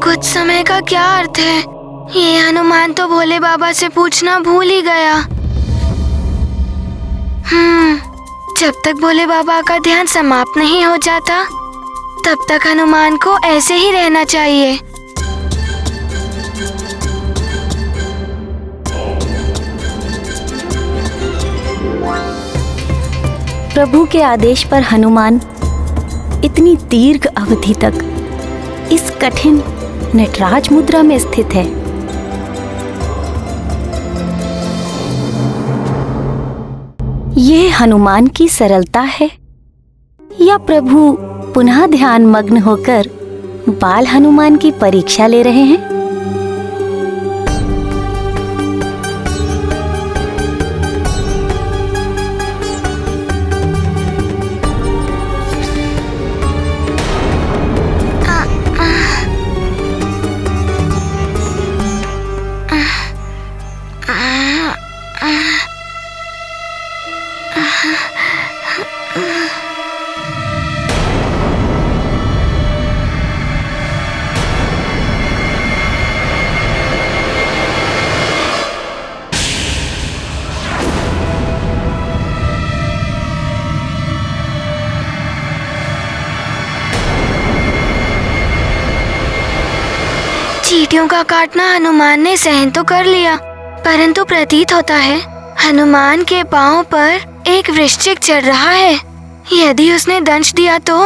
कुछ समय का क्या अर्थ है? ये हनुमान तो भोले बाबा से पूछना भूल ही गया। जब तक भोले बाबा का ध्यान समाप्त नहीं हो जाता, तब तक हनुमान को ऐसे ही रहना चाहिए। प्रभु के आदेश पर हनुमान इतनी दीर्घ अवधि तक इस कठिन नटराज मुद्रा में स्थित है। ये हनुमान की सरलता है या प्रभु पुनः ध्यान मग्न होकर बाल हनुमान की परीक्षा ले रहे हैं? चींटियों का काटना हनुमान ने सहन तो कर लिया, परंतु प्रतीत होता है हनुमान के पांव पर एक वृश्चिक चढ़ रहा है। यदि उसने दंश दिया तो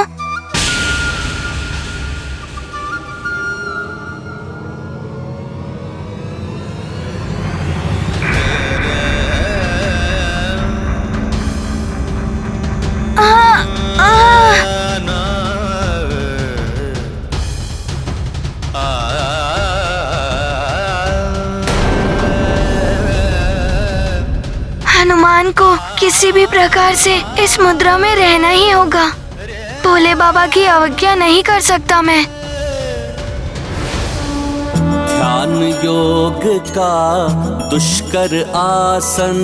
हनुमान को किसी भी प्रकार से इस मुद्रा में रहना ही होगा। भोले बाबा की अवज्ञा नहीं कर सकता मैं। ध्यान योग का दुष्कर आसन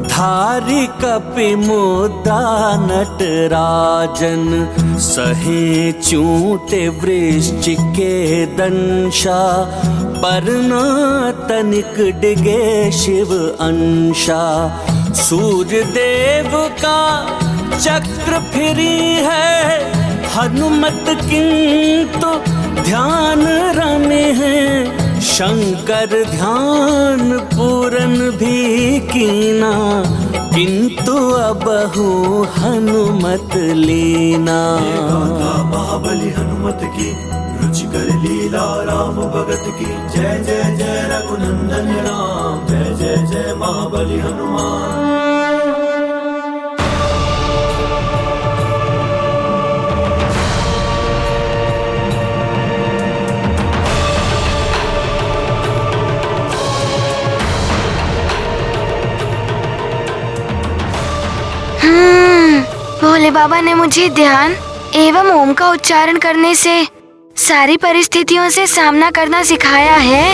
धारी कपि मुद्रा नटराजन, सहे चूटे वृश्चिक के दंशा, पर न तनिक डिगे शिव अंशा। सूर्य देव का चक्र फिरी है हनुमत किंतु ध्यान रमे हैं। शंकर ध्यान पूरन भी कीना, किंतु अबहु हनुमत लीना। महाबली हनुमत की रुचिकर लीला राम भगत की। जय जय जय रघुनंदन राम, जय जय जय महाबली हनुमान। भोले बाबा ने मुझे ध्यान एवं ओम का उच्चारण करने से सारी परिस्थितियों से सामना करना सिखाया है।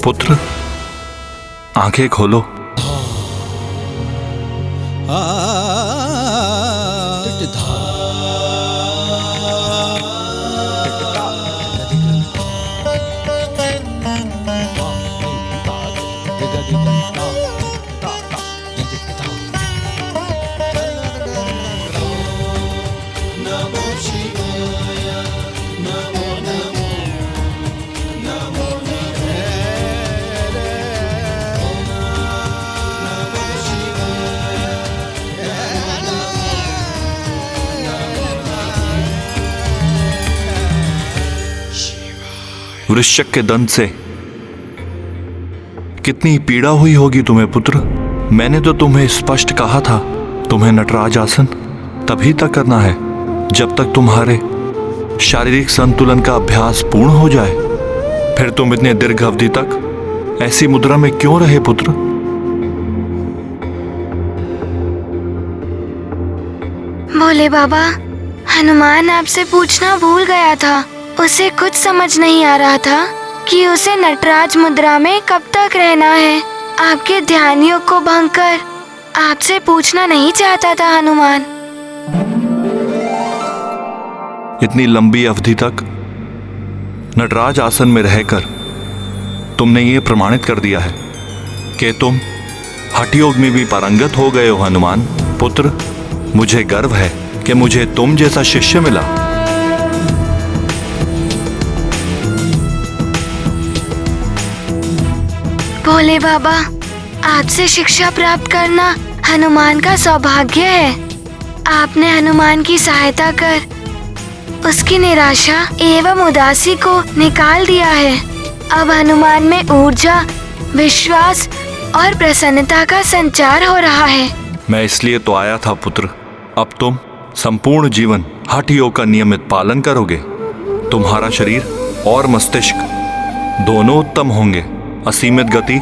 पुत्र, आंखें खोलो। वृश्चिक के दंत से कितनी पीड़ा हुई होगी तुम्हें पुत्र। मैंने तो तुम्हें स्पष्ट कहा था, तुम्हें नटराज आसन तभी तक करना है जब तक तुम्हारे शारीरिक संतुलन का अभ्यास पूर्ण हो जाए। फिर तुम इतने दीर्घ अवधि तक ऐसी मुद्रा में क्यों रहे पुत्र? भोले बाबा, हनुमान आपसे पूछना भूल गया था। उसे कुछ समझ नहीं आ रहा था कि उसे नटराज मुद्रा में कब तक रहना है। आपके ध्यान योग को भंग कर आपसे पूछना नहीं चाहता था हनुमान। इतनी लंबी अवधि तक नटराज आसन में रहकर तुमने ये प्रमाणित कर दिया है कि तुम हठ योग में भी पारंगत हो गए हो हनुमान। पुत्र, मुझे गर्व है कि मुझे तुम जैसा शिष्य मिला। भोले बाबा, आपसे शिक्षा प्राप्त करना हनुमान का सौभाग्य है। आपने हनुमान की सहायता कर उसकी निराशा एवं उदासी को निकाल दिया है। अब हनुमान में ऊर्जा, विश्वास और प्रसन्नता का संचार हो रहा है। मैं इसलिए तो आया था पुत्र। अब तुम संपूर्ण जीवन हठ योग का नियमित पालन करोगे। तुम्हारा शरीर और मस्तिष्क दोनों उत्तम होंगे। असीमित गति,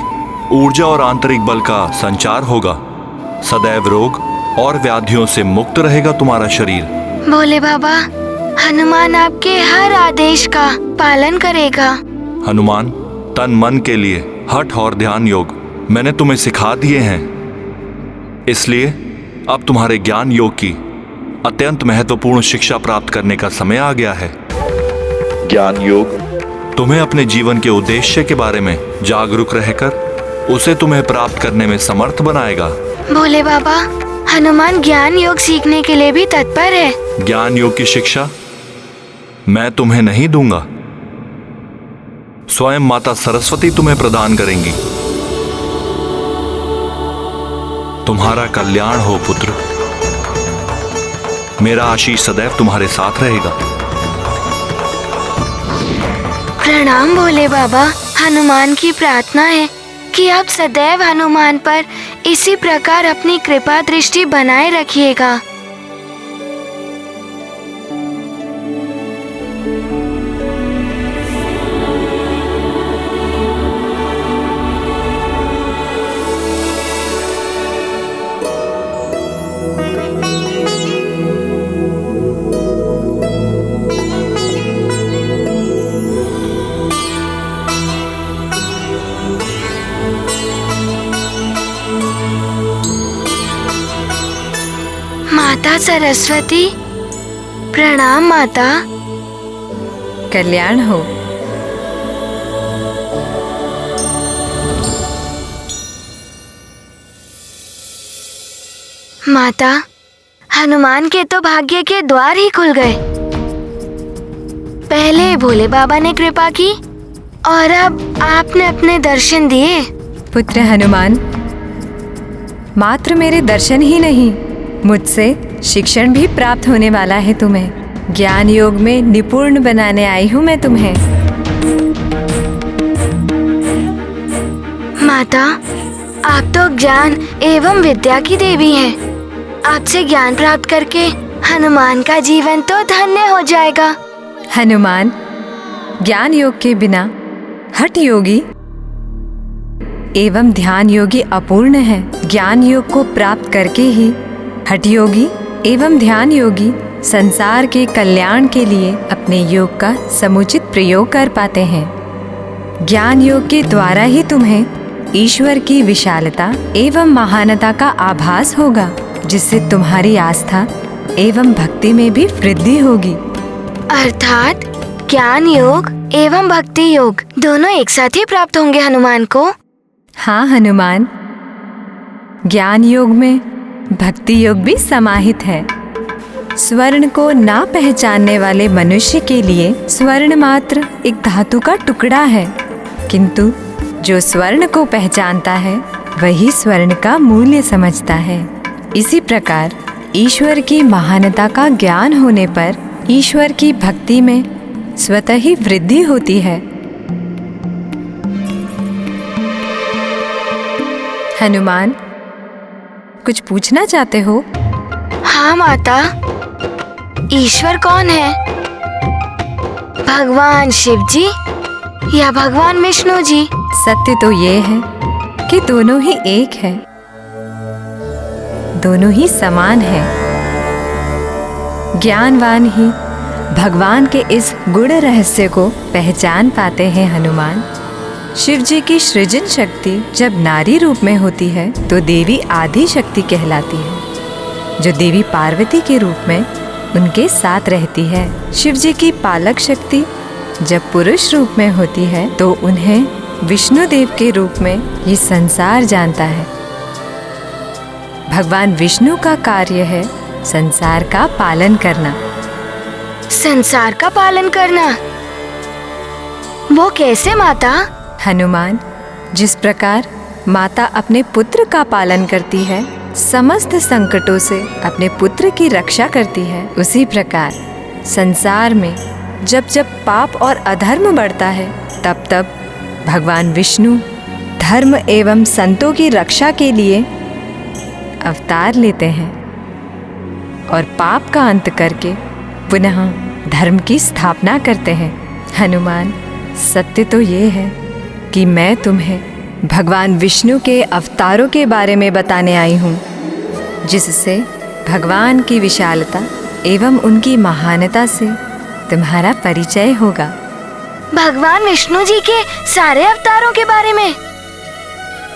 ऊर्जा और आंतरिक बल का संचार होगा। सदैव रोग और व्याधियों से मुक्त रहेगा तुम्हारा शरीर। भोले बाबा, हनुमान आपके हर आदेश का पालन करेगा। हनुमान, तन मन के लिए हठ और ध्यान योग मैंने तुम्हें सिखा दिए हैं। इसलिए अब तुम्हारे ज्ञान योग की अत्यंत महत्वपूर्ण शिक्षा प्राप्त करने का समय आ गया है। ज्ञान योग तुम्हें अपने जीवन के उद्देश्य के बारे में जागरूक रहकर उसे तुम्हें प्राप्त करने में समर्थ बनाएगा। भोले बाबा, हनुमान ज्ञान योग सीखने के लिए भी तत्पर है। ज्ञान योग की शिक्षा मैं तुम्हें नहीं दूंगा, स्वयं माता सरस्वती तुम्हें प्रदान करेंगी। तुम्हारा कल्याण हो पुत्र। मेरा आशीष सदैव तुम्हारे साथ रहेगा। प्रणाम भोले बाबा। हनुमान की प्रार्थना है कि आप सदैव हनुमान पर इसी प्रकार अपनी कृपा दृष्टि बनाए रखिएगा। माता सरस्वती, प्रणाम माता। कल्याण हो। माता, हनुमान के तो भाग्य के द्वार ही खुल गए। पहले भोले बाबा ने कृपा की और अब आपने अपने दर्शन दिए। पुत्र हनुमान, मात्र मेरे दर्शन ही नहीं, मुझसे शिक्षण भी प्राप्त होने वाला है तुम्हें। ज्ञान योग में निपुण बनाने आई हूँ मैं तुम्हें। माता, आप तो ज्ञान एवं विद्या की देवी हैं। आपसे ज्ञान प्राप्त करके हनुमान का जीवन तो धन्य हो जाएगा। हनुमान, ज्ञान योग के बिना हठ योगी एवं ध्यान योगी अपूर्ण है। ज्ञान योग को प्राप्त करके ही हठ योगी एवं ध्यान योगी संसार के कल्याण के लिए अपने योग का समुचित प्रयोग कर पाते हैं। ज्ञान योग के द्वारा ही तुम्हें ईश्वर की विशालता एवं महानता का आभास होगा, जिससे तुम्हारी आस्था एवं भक्ति में भी वृद्धि होगी। अर्थात ज्ञान योग एवं भक्ति योग दोनों एक साथ ही प्राप्त होंगे हनुमान को। हाँ हनुमान, ज्ञान योग में भक्ति योग भी समाहित है। स्वर्ण को ना पहचानने वाले मनुष्य के लिए स्वर्ण मात्र एक धातु का टुकड़ा है, किंतु जो स्वर्ण को पहचानता है वही स्वर्ण का मूल्य समझता है। इसी प्रकार ईश्वर की महानता का ज्ञान होने पर ईश्वर की भक्ति में स्वतः ही वृद्धि होती है। हनुमान, कुछ पूछना चाहते हो? हाँ माता, ईश्वर कौन है? भगवान शिव जी या भगवान विष्णु जी? सत्य तो ये है कि दोनों ही एक है, दोनों ही समान है। ज्ञानवान ही भगवान के इस गूढ़ रहस्य को पहचान पाते हैं हनुमान। शिव जी की सृजन शक्ति जब नारी रूप में होती है तो देवी आदि शक्ति कहलाती है, जो देवी पार्वती के रूप में उनके साथ रहती है। शिव जी की पालक शक्ति जब पुरुष रूप में होती है तो उन्हें विष्णु देव के रूप में ये संसार जानता है। भगवान विष्णु का कार्य है संसार का पालन करना। संसार का पालन करना? वो कैसे माता? हनुमान, जिस प्रकार माता अपने पुत्र का पालन करती है, समस्त संकटों से अपने पुत्र की रक्षा करती है, उसी प्रकार संसार में जब जब पाप और अधर्म बढ़ता है तब तब भगवान विष्णु धर्म एवं संतों की रक्षा के लिए अवतार लेते हैं और पाप का अंत करके पुनः धर्म की स्थापना करते हैं। हनुमान, सत्य तो ये है कि मैं तुम्हें भगवान विष्णु के अवतारों के बारे में बताने आई हूँ, जिससे भगवान की विशालता एवं उनकी महानता से तुम्हारा परिचय होगा। भगवान विष्णु जी के सारे अवतारों के बारे में?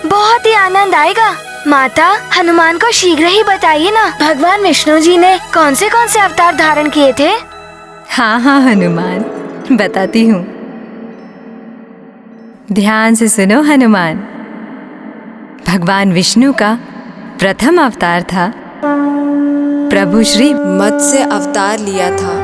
बहुत ही आनंद आएगा। माता, हनुमान को शीघ्र ही बताइए ना, भगवान विष्णु जी ने कौन से अवतार धारण किए थे? हाँ हाँ हनुमान, बताती हूँ। ध्यान से सुनो हनुमान। भगवान विष्णु का प्रथम अवतार था प्रभु श्री मत्स्य अवतार लिया था।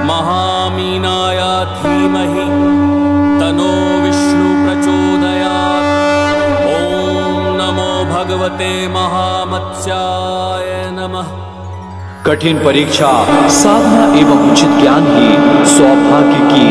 महामीनाय धीमहि तनो विष्णु प्रचोदयात्। ओम नमो भगवते महामत्स्याय नमः। कठिन परीक्षा, साधना एवं उचित ज्ञान ही सौभाग्य की